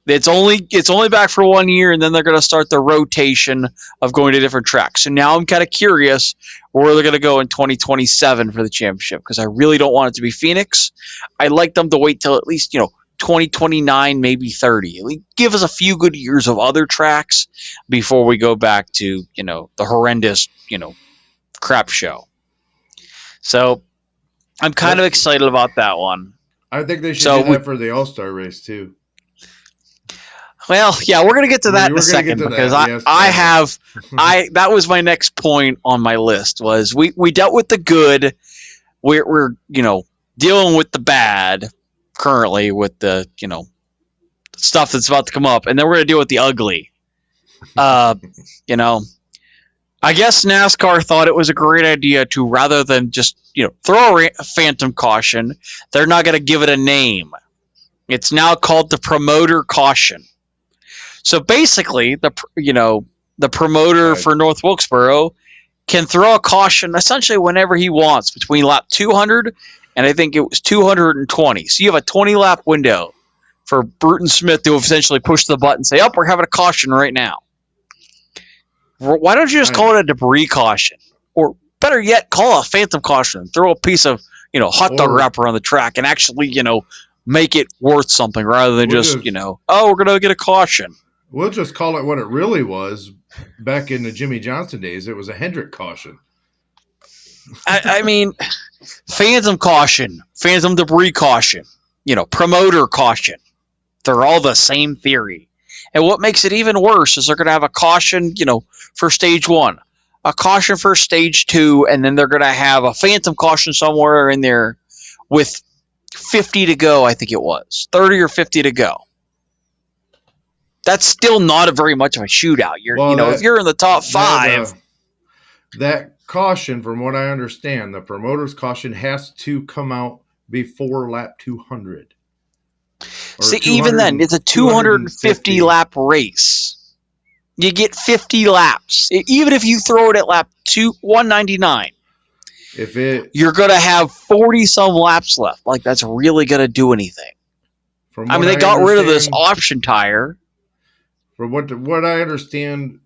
it's only back for 1 year, and then they're going to start the rotation of going to different tracks. So now I'm kind of curious where they're going to go in 2027 for the championship because I really don't want it to be Phoenix. I'd like them to wait till at least 2029, maybe 30. Give us a few good years of other tracks before we go back to the horrendous crap show. So I'm kind of excited about that one. I think they should do that for the All-Star race too. Well, yeah, we're gonna get to that in a second because that was my next point on my list was we dealt with the good, we're dealing with the bad currently with the stuff that's about to come up, and then we're gonna deal with the ugly. I guess NASCAR thought it was a great idea to rather than just throw a phantom caution, they're not gonna give it a name. It's now called the promoter caution. So basically, the promoter for North Wilkesboro can throw a caution essentially whenever he wants between lap 200 and I think it was 220. So you have a 20-lap window for Bruton Smith to essentially push the button and say, we're having a caution right now. Why don't you just call it a debris caution? Or better yet, call it a phantom caution. Throw a piece of hot dog wrapper on the track and actually make it worth something rather than we're going to get a caution. We'll just call it what it really was back in the Jimmy Johnson days. It was a Hendrick caution. I mean, phantom caution, phantom debris caution, promoter caution. They're all the same theory. And what makes it even worse is they're going to have a caution, for stage 1, a caution for stage 2, and then they're going to have a phantom caution somewhere in there with 50 to go, I think it was. 30 or 50 to go. That's still not very much of a shootout. If you're in the top 5. That caution, from what I understand, the promoter's caution has to come out before lap 200. See, even then, it's a 250 lap race. You get 50 laps. Even if you throw it at lap 199. You're going to have 40-some laps left. That's really going to do anything. They got rid of this option tire. From what I understand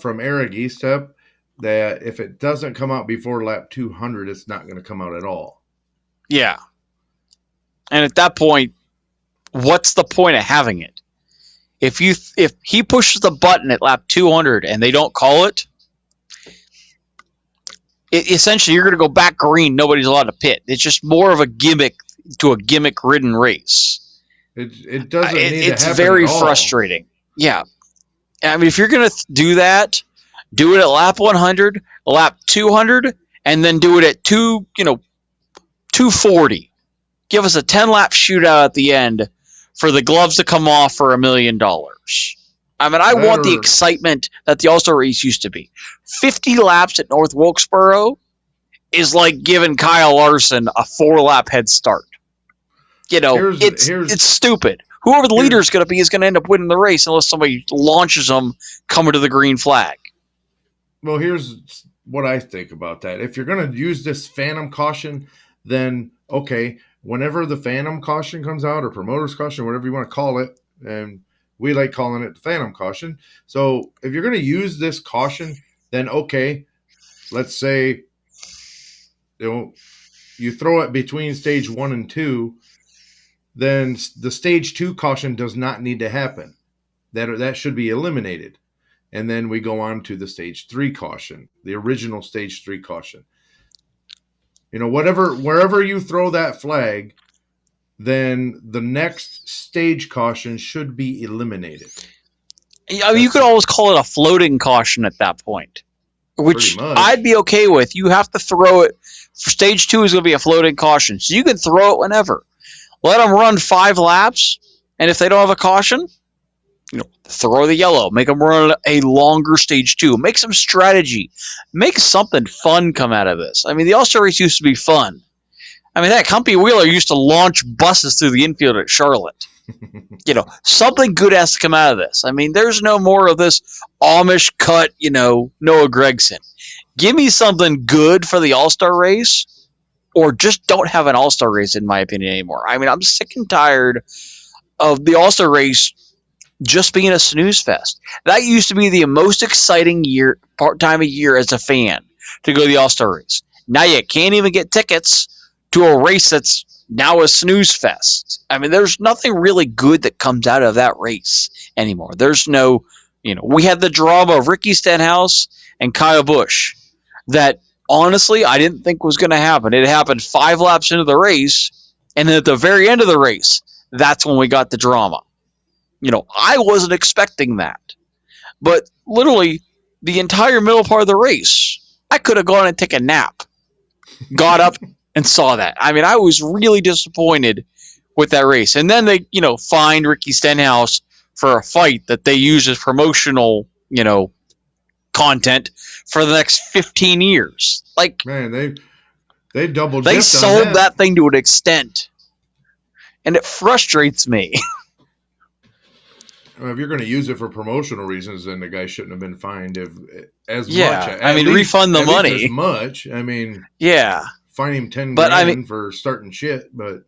from Eric Estep, that if it doesn't come out before lap 200, it's not going to come out at all. Yeah. And at that point, what's the point of having it? If he pushes the button at lap 200 and they don't call it, essentially you're going to go back green. Nobody's allowed to pit. It's just more of a gimmick to a gimmick-ridden race. It doesn't need to happen. It's very frustrating. Yeah. I mean, if you're going to do that, do it at lap 100, lap 200, and then do it at 240. Give us a 10-lap shootout at the end for the gloves to come off for $1 million. I mean, I want the excitement that the All-Star race used to be. 50 laps at North Wilkesboro is like giving Kyle Larson a 4-lap head start. It's stupid. Whoever the leader is going to be is going to end up winning the race unless somebody launches them coming to the green flag. Well, here's what I think about that. If you're going to use this phantom caution, then, okay, whenever the phantom caution comes out or promoter's caution, whatever you want to call it, and We like calling it the phantom caution. So if you're going to use this caution, then okay, let's say you throw it between stage 1 and 2, then the stage 2 caution does not need to happen. That should be eliminated. And then we go on to the stage 3 caution, the original stage 3 caution. Wherever you throw that flag, then the next stage caution should be eliminated. I mean, you could always call it a floating caution at that point, which I'd be okay with. You have to throw it. For stage 2 is going to be a floating caution, so you can throw it whenever. Let them run 5 laps, and if they don't have a caution, throw the yellow. Make them run a longer stage 2. Make some strategy. Make something fun come out of this. I mean, the All-Star race used to be fun. I mean, that Humpy Wheeler used to launch buses through the infield at Charlotte. Something good has to come out of this. I mean, there's no more of this Amish cut, Noah Gragson. Give me something good for the All-Star race, or just don't have an All-Star race, in my opinion, anymore. I mean, I'm sick and tired of the All-Star race just being a snooze fest. That used to be the most exciting time of year as a fan, to go to the All-Star race. Now you can't even get tickets to a race that's now a snooze fest. I mean, there's nothing really good that comes out of that race anymore. There's no, we had the drama of Ricky Stenhouse and Kyle Busch that honestly I didn't think was going to happen. It happened 5 laps into the race, and then at the very end of the race, that's when we got the drama. I wasn't expecting that. But literally, the entire middle part of the race, I could have gone and taken a nap. Got up and saw that. I mean, I was really disappointed with that race. And then they, fined Ricky Stenhouse for a fight that they use as promotional, content for the next 15 years. Like, man, they doubled. They sold that thing to an extent, and it frustrates me. Well, if you're going to use it for promotional reasons, then the guy shouldn't have been fined as much. I mean, refund the money. As much. I mean, fine him $10,000 for starting shit. But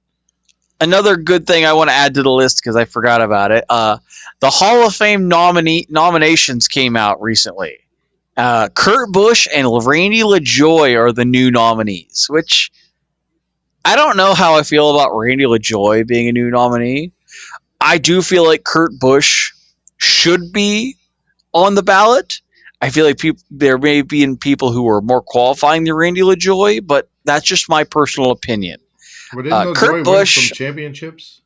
another good thing I want to add to the list, because I forgot about it. The Hall of Fame nominations came out recently. Kurt Busch and Randy LaJoy are the new nominees, which I don't know how I feel about Randy LaJoy being a new nominee. I do feel like Kurt Busch should be on the ballot. I feel like there may be people who are more qualifying than Randy LaJoy, but that's just my personal opinion. But didn't Kurt Busch win some championships?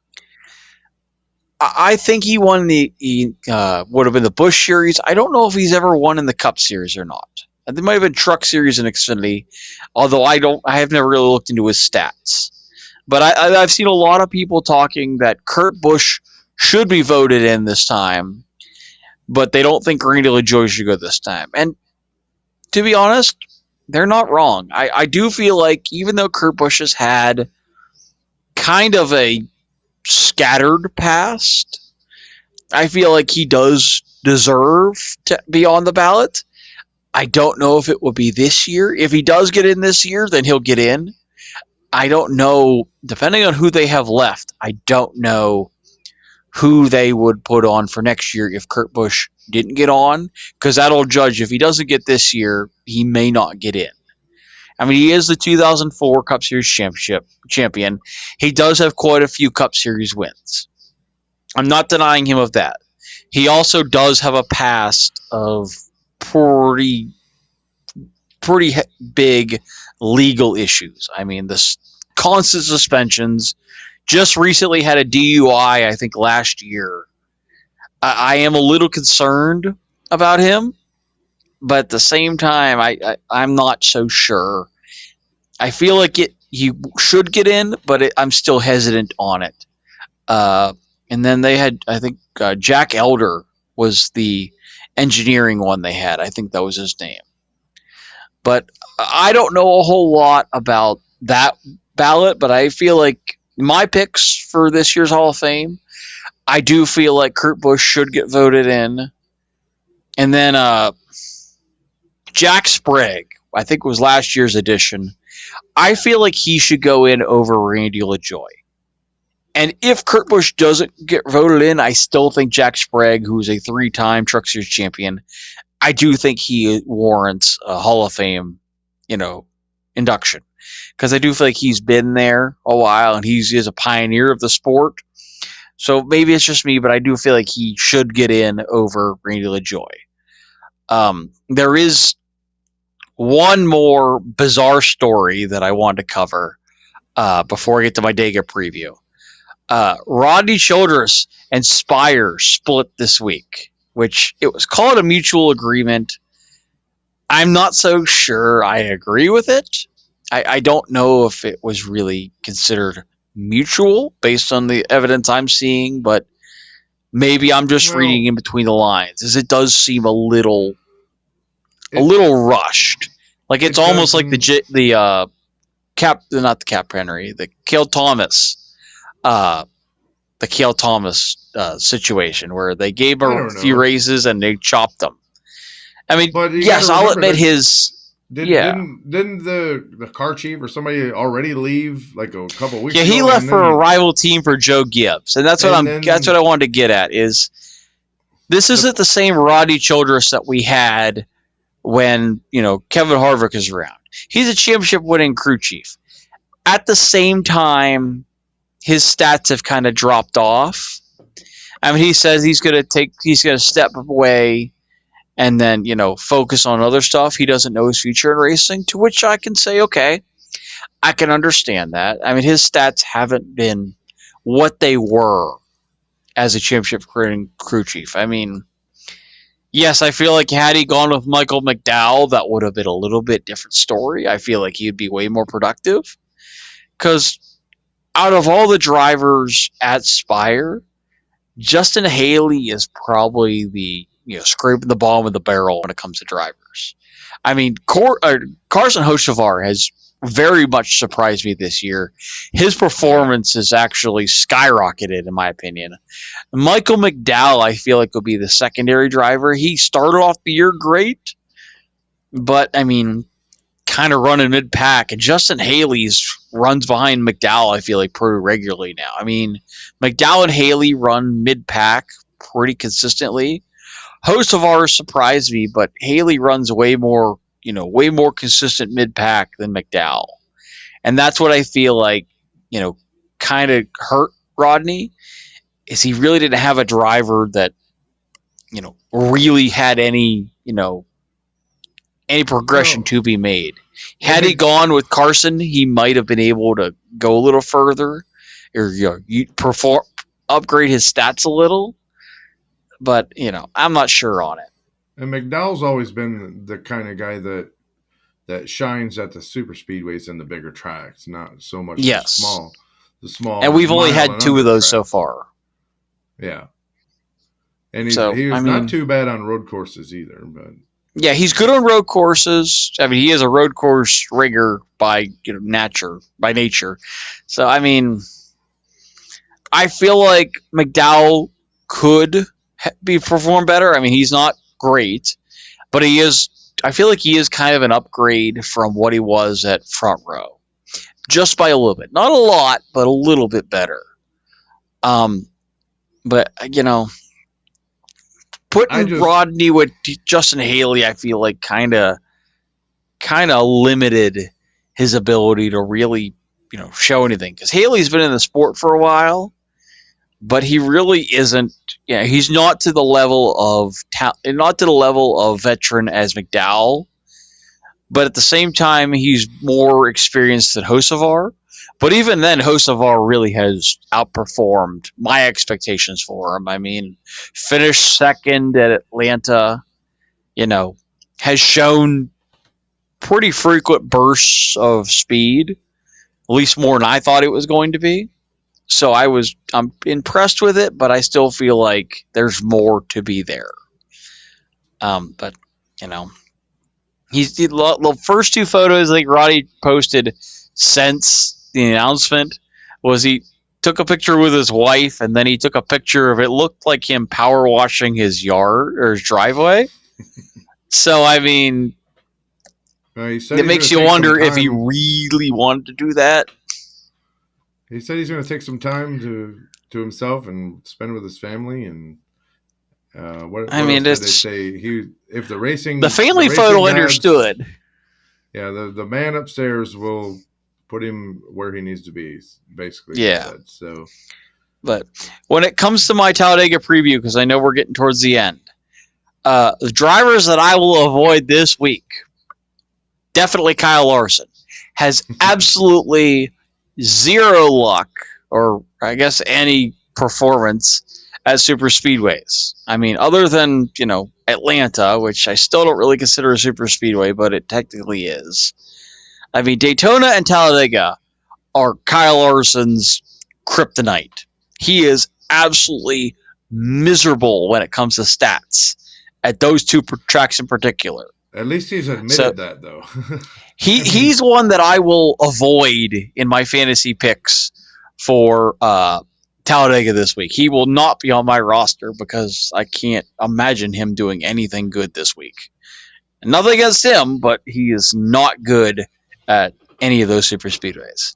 I think he won would have been the Busch Series. I don't know if he's ever won in the Cup Series or not. There might have been Truck Series in Xfinity, although I have never really looked into his stats. But I've seen a lot of people talking that Kurt Busch should be voted in this time, but they don't think Randy LaJoy should go this time. And to be honest, they're not wrong. I do feel like even though Kurt Busch has had kind of a scattered past, I feel like he does deserve to be on the ballot. I don't know if it will be this year. If he does get in this year, then he'll get in. I don't know, depending on who they have left, I don't know who they would put on for next year if Kurt Busch didn't get on, because that'll judge if he doesn't get this year, he may not get in. I mean, he is the 2004 Cup Series champion. He does have quite a few Cup Series wins. I'm not denying him of that. He also does have a past of pretty big legal issues. I mean, the constant suspensions. Just recently had a DUI, I think, last year. I am a little concerned about him, but at the same time, I'm not so sure. I feel like he should get in, but I'm still hesitant on it. And then they had, I think, Jack Elder was the engineering one they had. I think that was his name. But I don't know a whole lot about that ballot, but I feel like my picks for this year's Hall of Fame, I do feel like Kurt Busch should get voted in. And then Jack Sprague, I think was last year's edition. I feel like he should go in over Randy LaJoy. And if Kurt Busch doesn't get voted in, I still think Jack Sprague, who's a 3-time Truck Series champion, I do think he warrants a Hall of Fame, induction. Because I do feel like he's been there a while and he is a pioneer of the sport. So maybe it's just me, but I do feel like he should get in over Randy LaJoie. There is one more bizarre story that I want to cover before I get to my Dega preview. Rodney Childress and Spire split this week, which it was called a mutual agreement. I'm not so sure I agree with it. I don't know if it was really considered mutual based on the evidence I'm seeing, but maybe I'm just reading in between the lines, as it does seem a little rushed. Like it's almost like the Cale Thomas situation where they gave him a few raises and they chopped them. I mean, yes, I'll admit Didn't the car chief or somebody already leave like a couple weeks ago? Yeah, he left for a rival team for Joe Gibbs, and that's what I wanted to get at. Is this isn't the same Rodney Childress that we had when Kevin Harvick is around. He's a championship-winning crew chief. At the same time, his stats have kind of dropped off. I mean, he says he's going to step away and then, focus on other stuff. He doesn't know his future in racing, to which I can say, okay, I can understand that. I mean, his stats haven't been what they were as a championship crew chief. I mean, yes, I feel like had he gone with Michael McDowell, that would have been a little bit different story. I feel like he'd be way more productive. Because out of all the drivers at Spire, Justin Haley is probably the scraping the bottom of the barrel when it comes to drivers. I mean, Carson Hocevar has very much surprised me this year. His performance has actually skyrocketed, in my opinion. Michael McDowell, I feel like, will be the secondary driver. He started off the year great, but, I mean, kind of running mid-pack. And Justin Haley's runs behind McDowell, I feel like, pretty regularly now. I mean, McDowell and Haley run mid-pack pretty consistently. Hocevar surprised me, but Haley runs way more consistent mid-pack than McDowell. And that's what I feel like, kind of hurt Rodney, is he really didn't have a driver that, really had any progression to be made. Had he gone with Carson, he might have been able to go a little further or upgrade his stats a little. But, I'm not sure on it. And McDowell's always been the kind of guy that shines at the super speedways and the bigger tracks, not so much the small. And we've only had 2 of those so far. Yeah. And he was not too bad on road courses either, but yeah, he's good on road courses. I mean, he is a road course ringer by nature. So I mean, I feel like McDowell could be perform better. I mean, he's not great, but he is. I feel like he is kind of an upgrade from what he was at Front Row, just by a little bit. Not a lot, but a little bit better. But putting Rodney with Justin Haley, I feel like kind of limited his ability to really, show anything. Because Haley's been in the sport for a while, but he really isn't. Yeah, he's not to the level of veteran as McDowell. But at the same time, he's more experienced than Hocevar. But even then, Hocevar really has outperformed my expectations for him. I mean, finished second at Atlanta, has shown pretty frequent bursts of speed, at least more than I thought it was going to be. So I'm impressed with it, but I still feel like there's more to be there. But, the first 2 photos I think Roddy posted since the announcement was he took a picture with his wife, and then he took a picture of it looked like him power washing his yard or his driveway. So I mean, it makes you wonder if he really wanted to do that. He said he's going to take some time to himself and spend with his family. And I what else mean, did they it's say? If the the family racing photo gods, understood. yeah, the man upstairs will put him where he needs to be. Basically, he Yeah. said. So But when it comes to my Talladega preview, because I know we're getting towards the end, the drivers that I will avoid this week, definitely Kyle Larson, has absolutely zero luck, or I guess any performance at super speedways. I mean, other than Atlanta, which I still don't really consider a super speedway, but it technically is. I mean, Daytona and Talladega are Kyle Larson's kryptonite. He is absolutely miserable when it comes to stats at those two tracks in particular. at least he's So admitted that, though. I mean, he's one that I will avoid in my fantasy picks for Talladega this week. He will not be on my roster because I can't imagine him doing anything good this week. Nothing against him, but he is not good at any of those super speedways.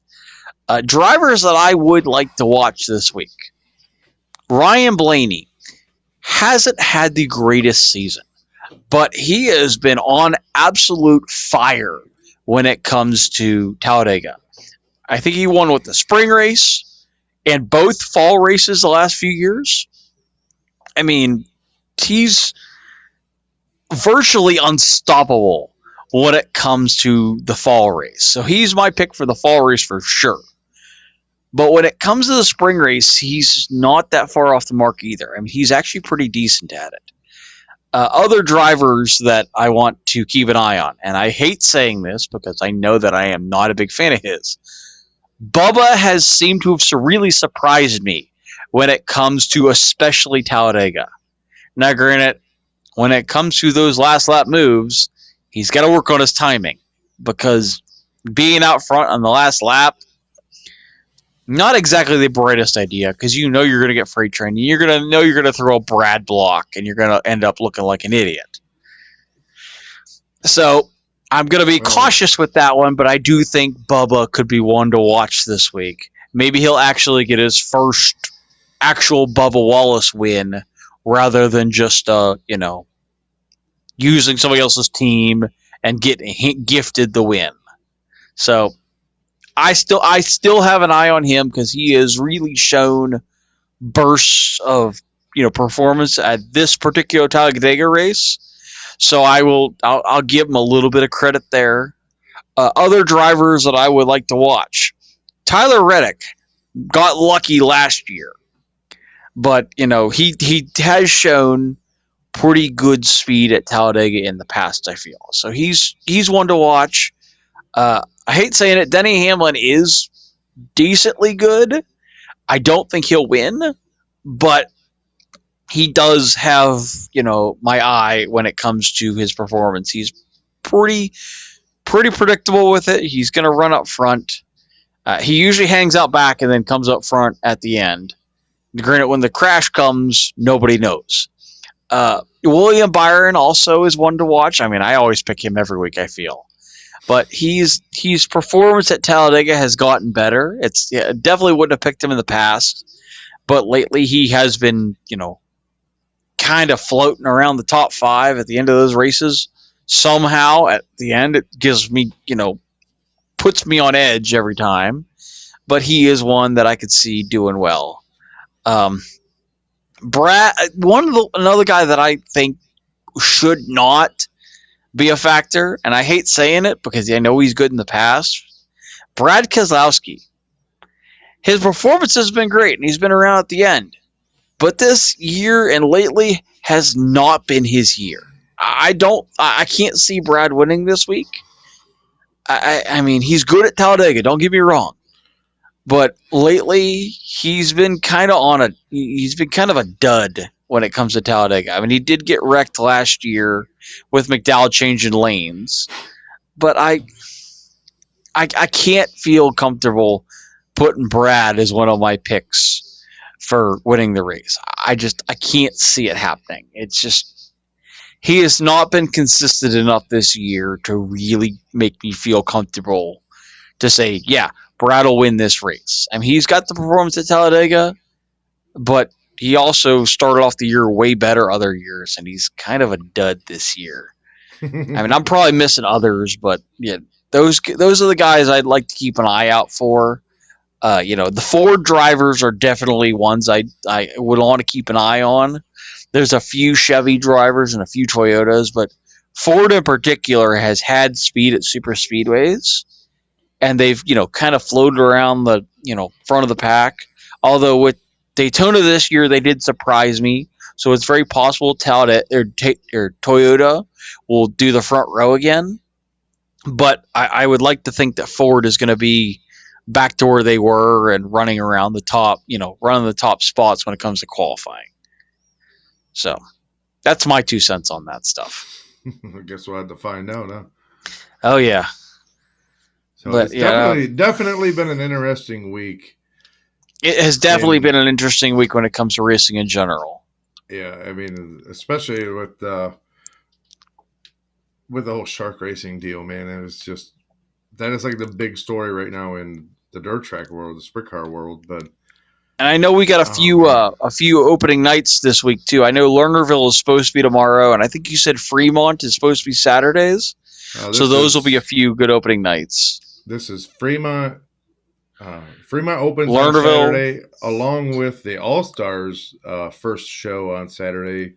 Drivers that I would like to watch this week. Ryan Blaney hasn't had the greatest season, but he has been on absolute fire when it comes to Talladega. I think he won with the spring race and both fall races the last few years. I mean, he's virtually unstoppable when it comes to the fall race. So he's my pick for the fall race for sure. But when it comes to the spring race, he's not that far off the mark either. I mean, he's actually pretty decent at it. Other drivers that I want to keep an eye on, and I hate saying this because I know that I am not a big fan of his. Bubba has seemed to have really surprised me when it comes to especially Talladega. Now, granted, when it comes to those last lap moves, he's got to work on his timing because being out front on the last lap, not exactly the brightest idea because you know you're going to get freight train. You're going to know you're going to throw a Brad block and you're going to end up looking like an idiot. So I'm going to be cautious with that one, but I do think Bubba could be one to watch this week. Maybe he'll actually get his first actual Bubba Wallace win rather than just using somebody else's team and getting gifted the win. So I still have an eye on him because he has really shown bursts of performance at this particular Talladega race. So I'll give him a little bit of credit there. Other drivers that I would like to watch. Tyler Reddick got lucky last year, but he has shown pretty good speed at Talladega in the past. I feel so he's one to watch. I hate saying it, Denny Hamlin is decently good. I don't think he'll win, but he does have, my eye when it comes to his performance. He's pretty predictable with it. He's going to run up front. He usually hangs out back and then comes up front at the end. Granted, when the crash comes, nobody knows. William Byron also is one to watch. I mean, I always pick him every week, I feel. But he's performance at Talladega has gotten better. Definitely wouldn't have picked him in the past, but lately he has been, kind of floating around the top 5 at the end of those races. Somehow at the end, it gives me, puts me on edge every time. But he is one that I could see doing well. Brad, another guy that I think should not be a factor, and I hate saying it because I know he's good in the past. Brad Keselowski. His performance has been great, and he's been around at the end. But this year and lately has not been his year. I can't see Brad winning this week. I mean, he's good at Talladega, don't get me wrong. But lately, he's been kind of a dud when it comes to Talladega. I mean, he did get wrecked last year with McDowell changing lanes, but I can't feel comfortable putting Brad as one of my picks for winning the race. I can't see it happening. It's just he has not been consistent enough this year to really make me feel comfortable to say, yeah, Brad will win this race. I mean, he's got the performance at Talladega, but he also started off the year way better other years, and he's kind of a dud this year. I mean, I'm probably missing others, but yeah, those are the guys I'd like to keep an eye out for. The Ford drivers are definitely ones I would want to keep an eye on. There's a few Chevy drivers and a few Toyotas, but Ford in particular has had speed at super speedways, and they've kind of floated around the front of the pack. Although with Daytona this year, they did surprise me, so it's very possible Toyota will do the front row again. But I would like to think that Ford is going to be back to where they were and running around the top, running the top spots when it comes to qualifying. So that's my 2 cents on that stuff. I guess we'll have to find out, huh? Oh yeah. So but, it's definitely been an interesting week. It has definitely been an interesting week when it comes to racing in general. Yeah, I mean, especially with the whole shark racing deal, man. It was just that is like the big story right now in the dirt track world, the sprint car world. But and I know we got a few opening nights this week too. I know Lernerville is supposed to be tomorrow, and I think you said Fremont is supposed to be Saturdays. So those will be a few good opening nights. This is Fremont. Fremont opens on Saturday, along with the All-Stars first show on Saturday.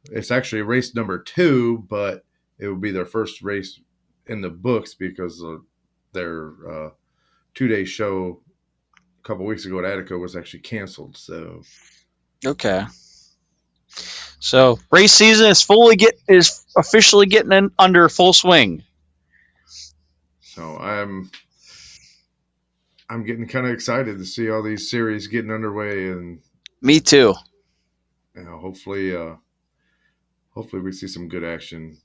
It's actually race number 2, but it will be their first race in the books because their 2-day show a couple weeks ago at Attica was actually canceled. So okay, so race season is officially getting under full swing. So I'm getting kind of excited to see all these series getting underway, and me too. Hopefully we see some good action.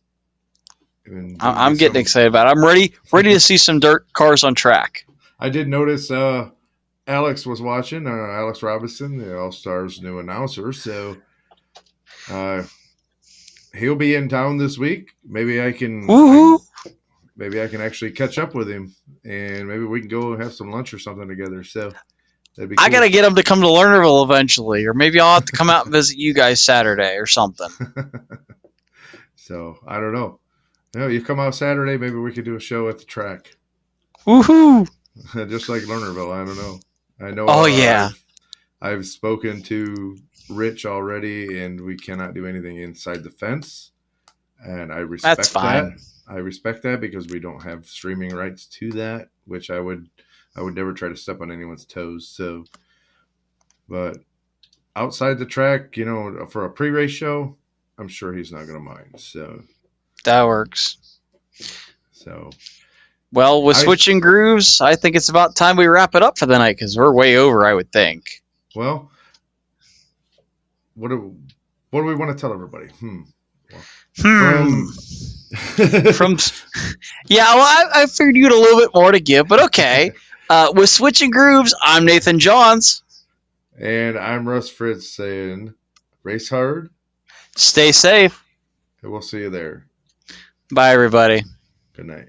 I'm getting excited about it. I'm ready to see some dirt cars on track. I did notice Alex was watching, Alex Robinson, the All-Stars new announcer. So he'll be in town this week. Maybe I can actually catch up with him, and maybe we can go have some lunch or something together. So that'd be cool. I got to get him to come to Lernerville eventually, or maybe I'll have to come out and visit you guys Saturday or something. So I don't know. You come out Saturday, maybe we could do a show at the track. Woohoo! Just like Lernerville, I don't know. I know. Oh yeah. I've spoken to Rich already, and we cannot do anything inside the fence, and I respect That's fine. that. I respect that because we don't have streaming rights to that, which I would never try to step on anyone's toes. So, but outside the track, for a pre-race show, I'm sure he's not going to mind. So that works. So, well, with switching grooves, I think it's about time we wrap it up for the night because we're way over, I would think. Well, what do we want to tell everybody? I figured you had a little bit more to give, but okay. With switching grooves, I'm Nathan Johns. And I'm Russ Fritz saying, race hard. Stay safe. And we'll see you there. Bye, everybody. Good night.